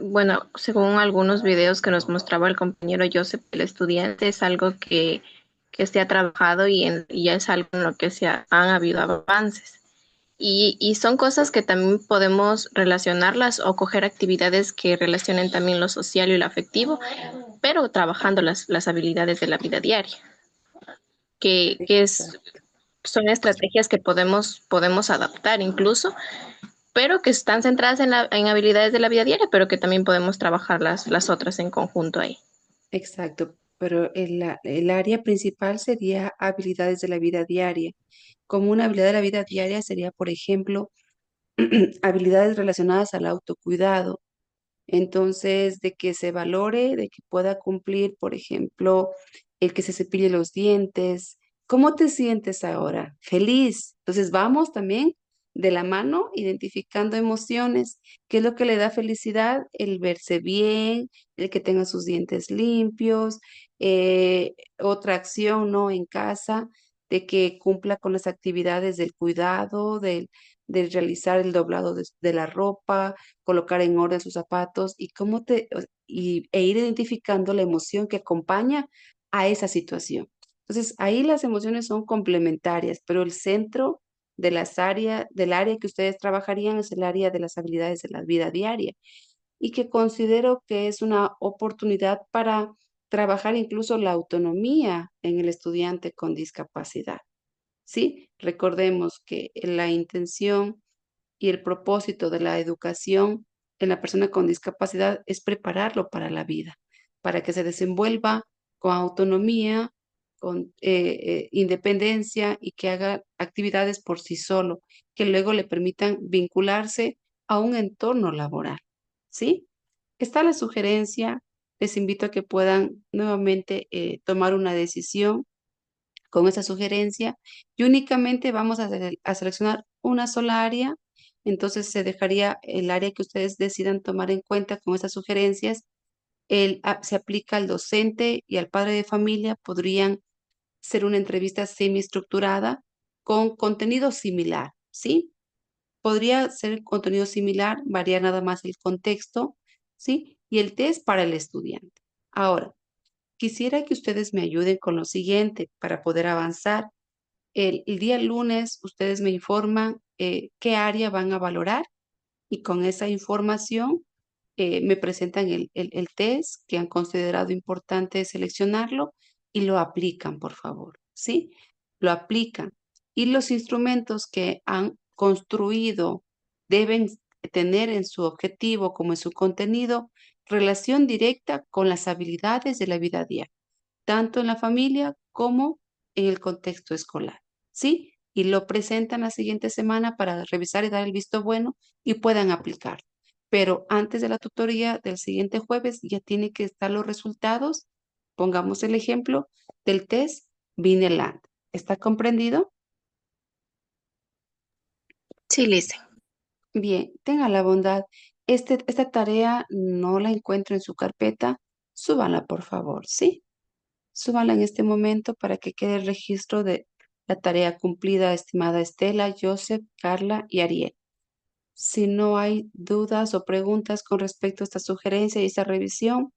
bueno, según algunos videos que nos mostraba el compañero Joseph, el estudiante es algo que se ha trabajado y ya es algo en lo que han habido avances. Y son cosas que también podemos relacionarlas o coger actividades que relacionen también lo social y lo afectivo, pero trabajando las habilidades de la vida diaria, Exacto. son estrategias que podemos adaptar incluso, pero que están centradas en habilidades de la vida diaria, pero que también podemos trabajar las otras en conjunto ahí. Exacto, pero el área principal sería habilidades de la vida diaria. Como una habilidad de la vida diaria sería, por ejemplo, habilidades relacionadas al autocuidado. Entonces, de que se valore, de que pueda cumplir, por ejemplo, el que se cepille los dientes. ¿Cómo te sientes ahora? Feliz. Entonces, vamos también de la mano identificando emociones. ¿Qué es lo que le da felicidad? El verse bien, el que tenga sus dientes limpios, otra acción, ¿no? En casa, de que cumpla con las actividades del cuidado, del realizar el doblado de la ropa, colocar en orden sus zapatos y e ir identificando la emoción que acompaña a esa situación. Entonces, ahí las emociones son complementarias, pero el centro del área que ustedes trabajarían es el área de las habilidades de la vida diaria y que considero que es una oportunidad para trabajar incluso la autonomía en el estudiante con discapacidad. ¿Sí? Recordemos que la intención y el propósito de la educación en la persona con discapacidad es prepararlo para la vida, para que se desenvuelva con autonomía, con independencia y que haga actividades por sí solo, que luego le permitan vincularse a un entorno laboral. ¿Sí? Está la sugerencia. Les invito a que puedan nuevamente tomar una decisión con esa sugerencia y únicamente vamos a seleccionar una sola área. Entonces se dejaría el área que ustedes decidan tomar en cuenta con esas sugerencias. Se aplica al docente y al padre de familia. Podrían ser una entrevista semiestructurada con contenido similar, ¿sí? Podría ser contenido similar, variar nada más el contexto, ¿sí? Y el test para el estudiante. Ahora, quisiera que ustedes me ayuden con lo siguiente para poder avanzar. El día lunes ustedes me informan qué área van a valorar y con esa información me presentan el test que han considerado importante seleccionarlo y lo aplican, por favor, ¿sí? Lo aplican. y los instrumentos que han construido deben tener en su objetivo como en su contenido relación directa con las habilidades de la vida diaria, tanto en la familia como en el contexto escolar, ¿sí? Y lo presentan la siguiente semana para revisar y dar el visto bueno y puedan aplicar. Pero antes de la tutoría del siguiente jueves ya tienen que estar los resultados. Pongamos el ejemplo del test Vineland. ¿Está comprendido? Sí, Lice. Bien, tenga la bondad. Esta tarea no la encuentro en su carpeta. Súbanla, por favor, ¿sí? Súbanla en este momento para que quede el registro de la tarea cumplida, estimada Estela, Joseph, Carla y Ariel. Si no hay dudas o preguntas con respecto a esta sugerencia y esta revisión,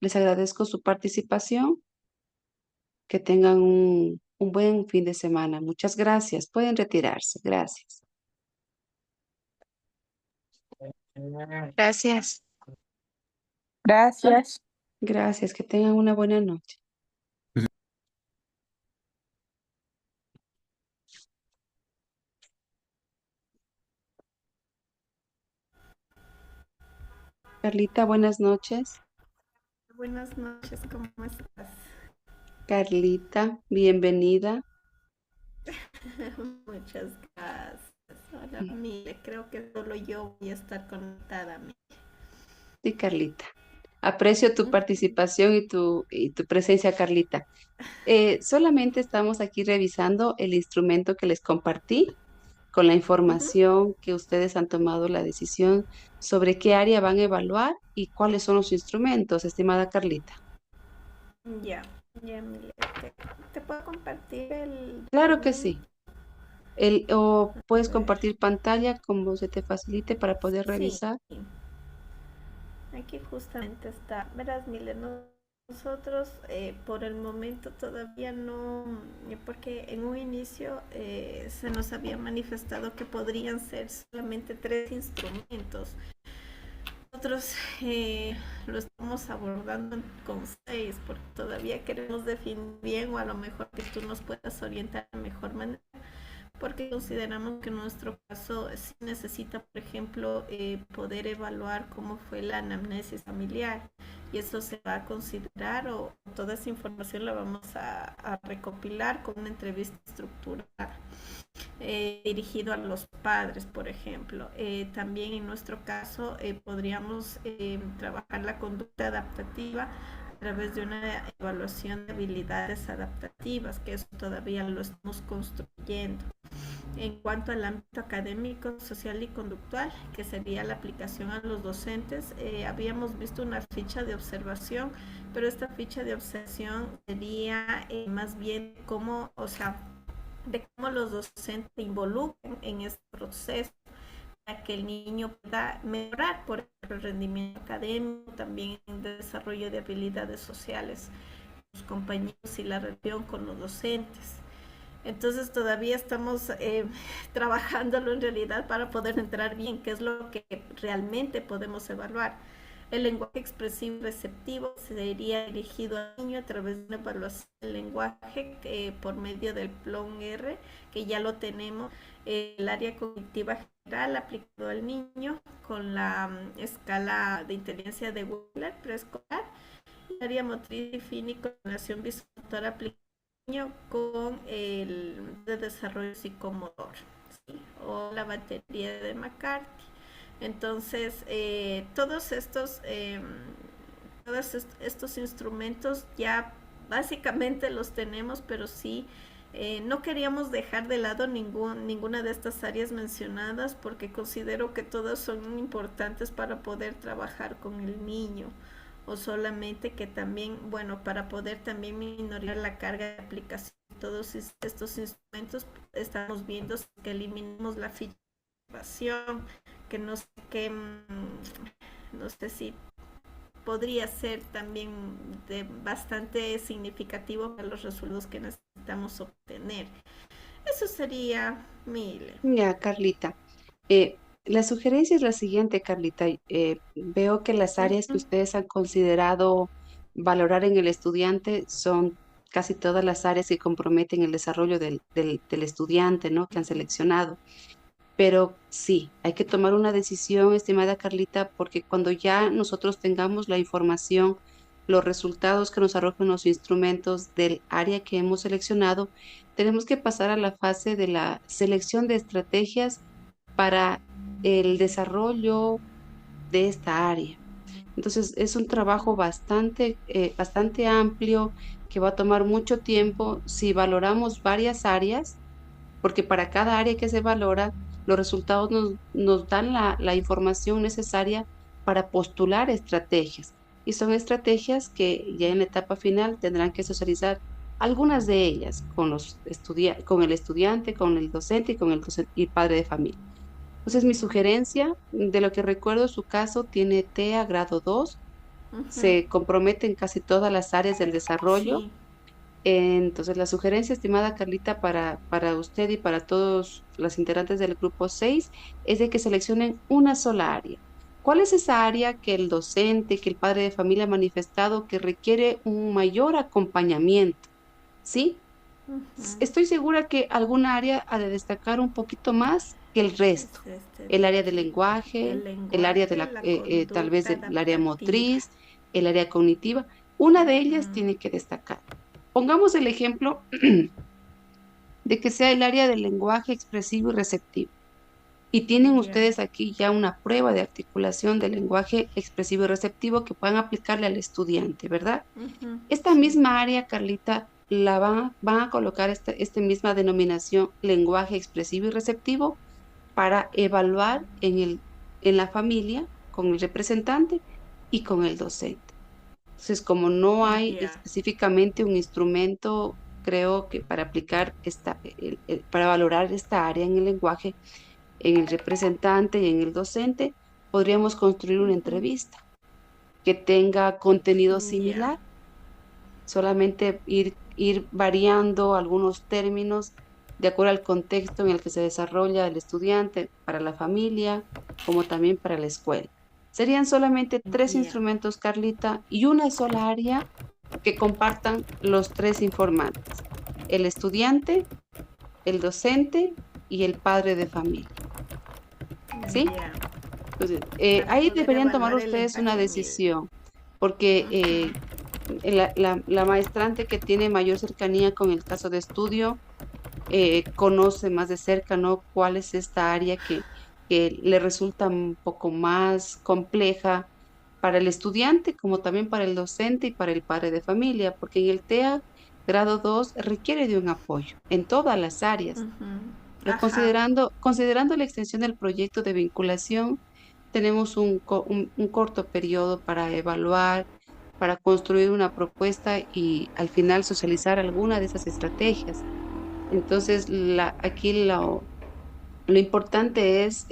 les agradezco su participación. Que tengan un buen fin de semana. Muchas gracias. Pueden retirarse. Gracias. Gracias. Gracias. Gracias. Que tengan una buena noche. Carlita, buenas noches. Buenas noches, ¿cómo estás? Carlita, bienvenida. Muchas gracias. Hola, Mile, creo que solo yo voy a estar conectada. Sí, Carlita. Aprecio tu participación y tu presencia, Carlita. Solamente estamos aquí revisando el instrumento que les compartí con la información que ustedes han tomado la decisión sobre qué área van a evaluar y cuáles son los instrumentos, estimada Carlita. Ya, Mile, ¿te puedo compartir el Claro que documento? sí. O A puedes ver, compartir pantalla como se te facilite para poder sí, revisar. aquí justamente está. Verás, Mile, nosotros por el momento todavía no, porque en un inicio se nos había manifestado que podrían ser solamente 3 instrumentos. Nosotros lo estamos abordando con 6 porque todavía queremos definir bien o a lo mejor que tú nos puedas orientar de mejor manera porque consideramos que en nuestro caso sí necesita, por ejemplo, poder evaluar cómo fue la anamnesis familiar y eso se va a considerar o toda esa información la vamos a recopilar con una entrevista estructurada. Dirigido a los padres, por ejemplo. También en nuestro caso podríamos trabajar la conducta adaptativa a través de una evaluación de habilidades adaptativas, que eso todavía lo estamos construyendo. En cuanto al ámbito académico, social y conductual, que sería la aplicación a los docentes, habíamos visto una ficha de observación, pero esta ficha de observación sería más bien cómo, o sea, de cómo los docentes se involucran en este proceso para que el niño pueda mejorar, por ejemplo, el rendimiento académico, también el desarrollo de habilidades sociales, los compañeros y la relación con los docentes. Entonces todavía estamos trabajándolo en realidad para poder entrar bien qué es lo que realmente podemos evaluar. El lenguaje expresivo receptivo sería dirigido al niño a través de una evaluación del lenguaje por medio del PLON R, que ya lo tenemos. El área cognitiva general aplicado al niño con la escala de inteligencia de Wheeler preescolar. El área motriz y fina y coordinación visual aplicada con el de desarrollo psicomotor, ¿sí? O la batería de McCarthy. Entonces, todos estos instrumentos ya básicamente los tenemos, pero sí no queríamos dejar de lado ninguna de estas áreas mencionadas porque considero que todas son importantes para poder trabajar con el niño o solamente que también, bueno, para poder también minorar la carga de aplicación de todos estos instrumentos, estamos viendo que eliminemos la ficha de observación, que no sé qué, no sé si podría ser también bastante significativo para los resultados que necesitamos obtener. Eso sería Mile. Ya, Carlita. La sugerencia es la siguiente, Carlita. Veo que las áreas que ustedes han considerado valorar en el estudiante son casi todas las áreas que comprometen el desarrollo del estudiante, ¿no? Que han seleccionado. Pero sí, hay que tomar una decisión, estimada Carlita, porque cuando ya nosotros tengamos la información, los resultados que nos arrojan los instrumentos del área que hemos seleccionado, tenemos que pasar a la fase de la selección de estrategias para el desarrollo de esta área. Entonces, es un trabajo bastante amplio que va a tomar mucho tiempo si valoramos varias áreas, porque para cada área que se valora, los resultados nos dan la información necesaria para postular estrategias. Y son estrategias que ya en la etapa final tendrán que socializar algunas de ellas con con el estudiante, con el docente y con y padre de familia. Entonces, mi sugerencia, de lo que recuerdo, su caso tiene TEA grado 2, Ujú. se compromete en casi todas las áreas del desarrollo. Sí. Entonces, la sugerencia, estimada Carlita, para usted y para todos los integrantes del grupo 6 es de que seleccionen una sola área. ¿Cuál es esa área que el docente, que el padre de familia ha manifestado que requiere un mayor acompañamiento? ¿Sí? Ujú. Estoy segura que alguna área ha de destacar un poquito más que el Es resto. El área del sí. lenguaje, El el área de lenguaje, la tal vez conducta del área adaptativa. motriz, el área cognitiva. Una de ellas Ujú. tiene que destacar. Pongamos el ejemplo de que sea el área del lenguaje expresivo y receptivo. Y tienen Ya. ustedes aquí ya una prueba de articulación del lenguaje expresivo y receptivo que puedan aplicarle al estudiante, ¿verdad? Ujú. Esta Sí. misma área, Carlita, van a colocar esta misma denominación lenguaje expresivo y receptivo para evaluar en la familia con el representante y con el docente. Entonces, como no hay Ya. específicamente un instrumento, creo que para aplicar para valorar esta área en el lenguaje, en el representante y en el docente, podríamos construir una Ujú. entrevista que tenga contenido Ya. similar, solamente ir variando algunos términos de acuerdo al contexto en el que se desarrolla el estudiante para la familia, como también para la escuela. Serían solamente 3 Ya. instrumentos, Carlita, y una sola área que compartan los 3 informantes, el estudiante, el docente y el padre de familia. ¿Sí? Ya. Entonces, Para ahí poder deberían tomar evaluar el ustedes una impacto en el. decisión, porque Ujú. la maestrante que tiene mayor cercanía con el caso de estudio conoce más de cerca, ¿no? Cuál es esta área que le resulta un poco más compleja para el estudiante, como también para el docente y para el padre de familia, porque en el TEA grado 2 requiere de un apoyo en todas las áreas. Ujú. Pero Ajá. considerando la extensión del proyecto de vinculación, tenemos un corto periodo para evaluar, para construir una propuesta y al final socializar alguna de esas estrategias. Entonces, aquí lo importante es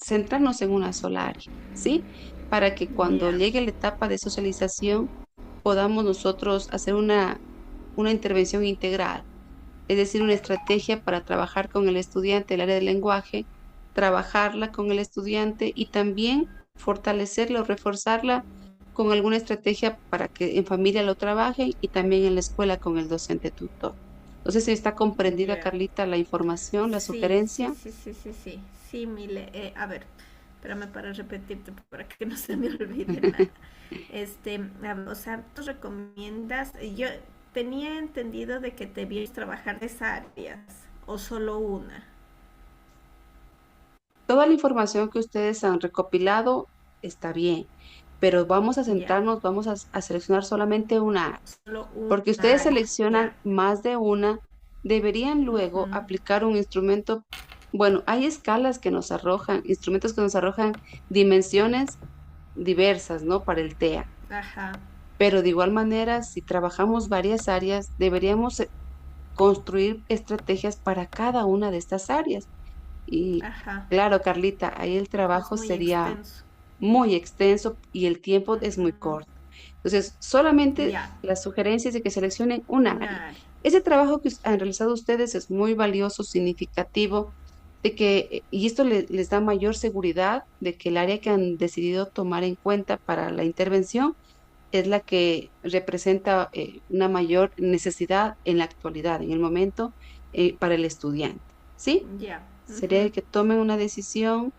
centrarnos en una sola área, ¿sí? Para que cuando Ya. llegue la etapa de socialización podamos nosotros hacer una intervención integral, es decir, una estrategia para trabajar con el estudiante el área del lenguaje, trabajarla con el estudiante y también fortalecerla o reforzarla con alguna estrategia para que en familia lo trabajen y también en la escuela con el docente tutor. Entonces, si está comprendida, Ya. Carlita, la información, la Sí, sí, sugerencia. sí, sí, sí, sí. Sí, Mile. A ver, espérame para repetirte para que no se me olvide nada. O sea, tú recomiendas, yo tenía entendido de que debías trabajar esa áreas o solo una. Toda la información que ustedes han recopilado está bien, pero vamos a Ya, centrarnos, vamos a seleccionar solamente una área. solo Porque una ustedes área. seleccionan Ya. más de una, deberían luego Ujú. aplicar un instrumento. Bueno, hay escalas que nos arrojan, instrumentos que nos arrojan dimensiones diversas, ¿no? Para el TEA. Ajá, Pero de igual manera, si trabajamos varias áreas, deberíamos construir estrategias para cada una de estas áreas. Y ajá. claro, Carlita, ahí el Es trabajo muy sería extenso. muy extenso y el tiempo es muy Ujú. corto. Entonces, solamente Ya, la sugerencia es de que seleccionen una área. una área. Ese trabajo que han realizado ustedes es muy valioso, significativo, de que, y esto les da mayor seguridad de que el área que han decidido tomar en cuenta para la intervención es la que representa una mayor necesidad en la actualidad, en el momento, para el estudiante, ¿sí? Ya. Sería que tomen una decisión,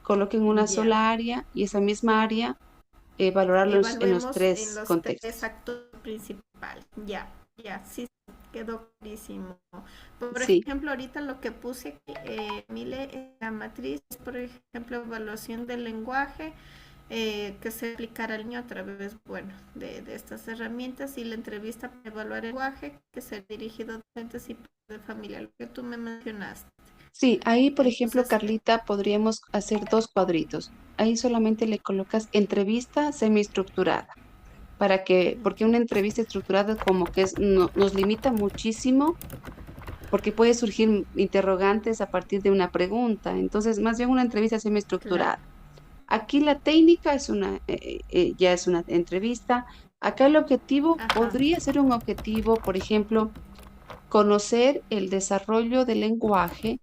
coloquen una Ya. sola área y esa misma área valorarlos en los Evaluemos en tres los tres contextos. actos principales. Ya, ya, sí, quedó clarísimo. Por Sí, ejemplo, ahorita lo que puse, Mile, en la matriz, por ejemplo, evaluación del lenguaje, que se aplicará al niño a través, bueno, de estas herramientas y la entrevista para evaluar el lenguaje, que se dirigido a docentes y padres de familia, lo que tú me mencionaste. sí, ahí, por ejemplo, Entonces, Carlita, podríamos hacer dos cuadritos. Ahí solamente le colocas entrevista semiestructurada, porque una entrevista estructurada como que nos limita muchísimo, porque puede surgir interrogantes a partir de una pregunta. Entonces, más bien una entrevista claro. semiestructurada. Aquí la técnica ya es una entrevista. Acá el objetivo Ajá. podría ser un objetivo, por ejemplo, conocer el desarrollo del lenguaje,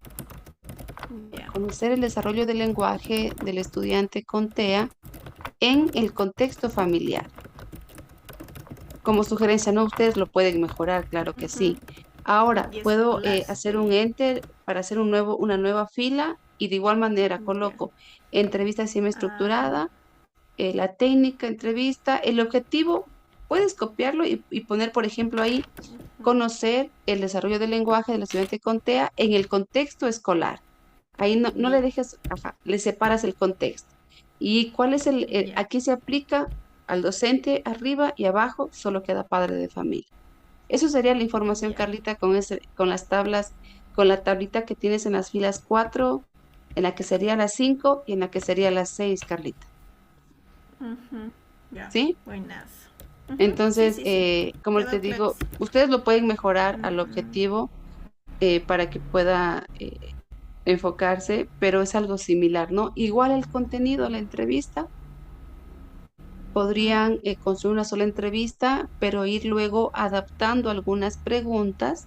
Ya. conocer el desarrollo del lenguaje del estudiante con TEA en el contexto familiar. Como sugerencia, ¿no? Ustedes lo pueden mejorar, claro que sí. Ahora, Y puedo escolar, hacer sí. un enter para hacer una nueva fila y de igual manera Ya. coloco entrevista Ajá. semiestructurada, la técnica, entrevista, el objetivo, puedes copiarlo y poner, por ejemplo, ahí, conocer el desarrollo del lenguaje del estudiante con TEA en el contexto escolar. Ahí no le Ya. dejes, ajá, le separas el contexto. ¿Y cuál es Ya. aquí se aplica al docente arriba y abajo, solo queda padre de familia? Eso sería la información, Ya. Carlita, con las tablas, con la tablita que tienes en las filas 4, en la que sería las 5 y en la que sería las 6, Carlita. Ujú. Ya. ¿Sí? Buenas. Sí, Entonces, sí, sí. como te Quedó digo, clarísimo. ustedes lo pueden mejorar al Ujú. objetivo para que pueda enfocarse, pero es algo similar, ¿no? Igual el contenido, la entrevista, podrían construir una sola entrevista, pero ir luego adaptando algunas preguntas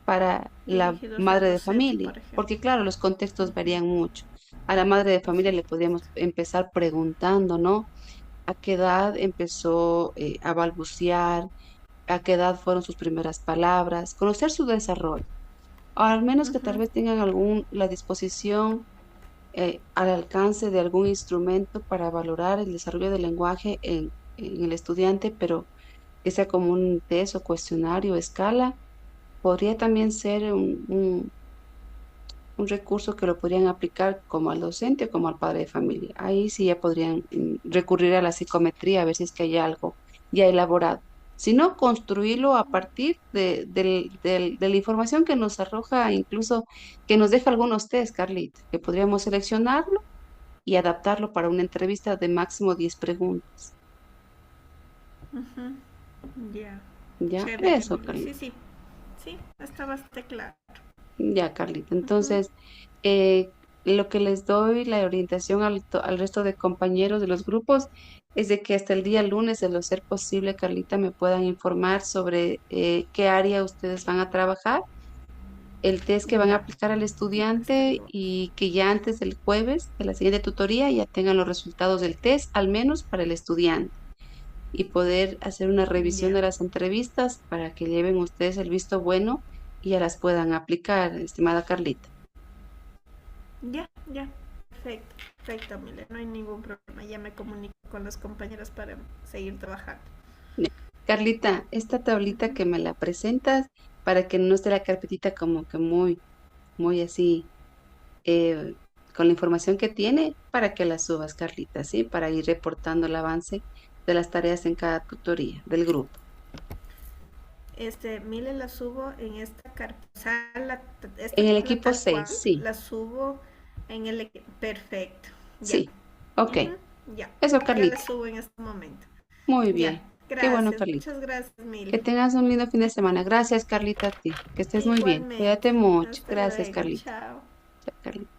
para la Dirigidos al madre de docente, familia, por ejemplo. porque claro, los contextos varían mucho. A la madre de familia le podríamos empezar preguntando, ¿no? ¿A qué edad empezó a balbucear? ¿A qué edad fueron sus primeras palabras? Conocer su desarrollo. O al menos que tal Ujú. vez tengan la disposición al alcance de algún instrumento para valorar el desarrollo del lenguaje en el estudiante, pero que sea como un test o cuestionario, escala, podría también ser un recurso que lo podrían aplicar como al docente o como al padre de familia. Ahí sí ya podrían recurrir a la psicometría a ver si es que hay algo ya elaborado. Si no, construirlo a partir de la información que nos arroja, incluso que nos deja algunos test, Carlita, que podríamos seleccionarlo y adaptarlo para una entrevista de máximo 10 preguntas. Ujú. Ya. Ya, Chévere, eso, Mili. Carlita. Sí, sí. Sí, está bastante claro. Ya, Carlita. Ujú. Entonces, lo que les doy la orientación al resto de compañeros de los grupos es de que hasta el día lunes, de lo ser posible, Carlita, me puedan informar sobre qué área ustedes van a trabajar, el test que van a Ya. aplicar al Hasta estudiante luego. y que ya antes del jueves de la siguiente tutoría ya tengan los resultados del test, al menos para el estudiante, y poder hacer una revisión de Ya. las entrevistas para que lleven ustedes el visto bueno y ya las puedan aplicar, estimada Carlita. Ya, ya. Perfecto, perfecto, Mile. No hay ningún problema. Ya me comunico con los compañeros para seguir trabajando. Ya. Carlita, esta tablita Ujú. que me la presentas para que no esté la carpetita como que muy así, eh, con la información que tiene, para que la subas, Carlita, ¿sí? Para ir reportando el avance de las tareas en cada tutoría del grupo. Mile, la subo en esta carpeta. O sea, esta En el tabla equipo tal 6, cual sí, la subo en el perfecto. Ya. sí. Ok, Ujú. Ya. eso, Ya la Carlita. subo en este momento. Muy Ya. bien. Qué bueno, Gracias. Carlita. Muchas gracias, Que Mile. tengas un lindo fin de semana. Gracias, Carlita, a ti. Que estés muy bien. Igualmente. Cuídate mucho. Hasta Gracias, luego. Carlita. Chao. Chao, Carlita.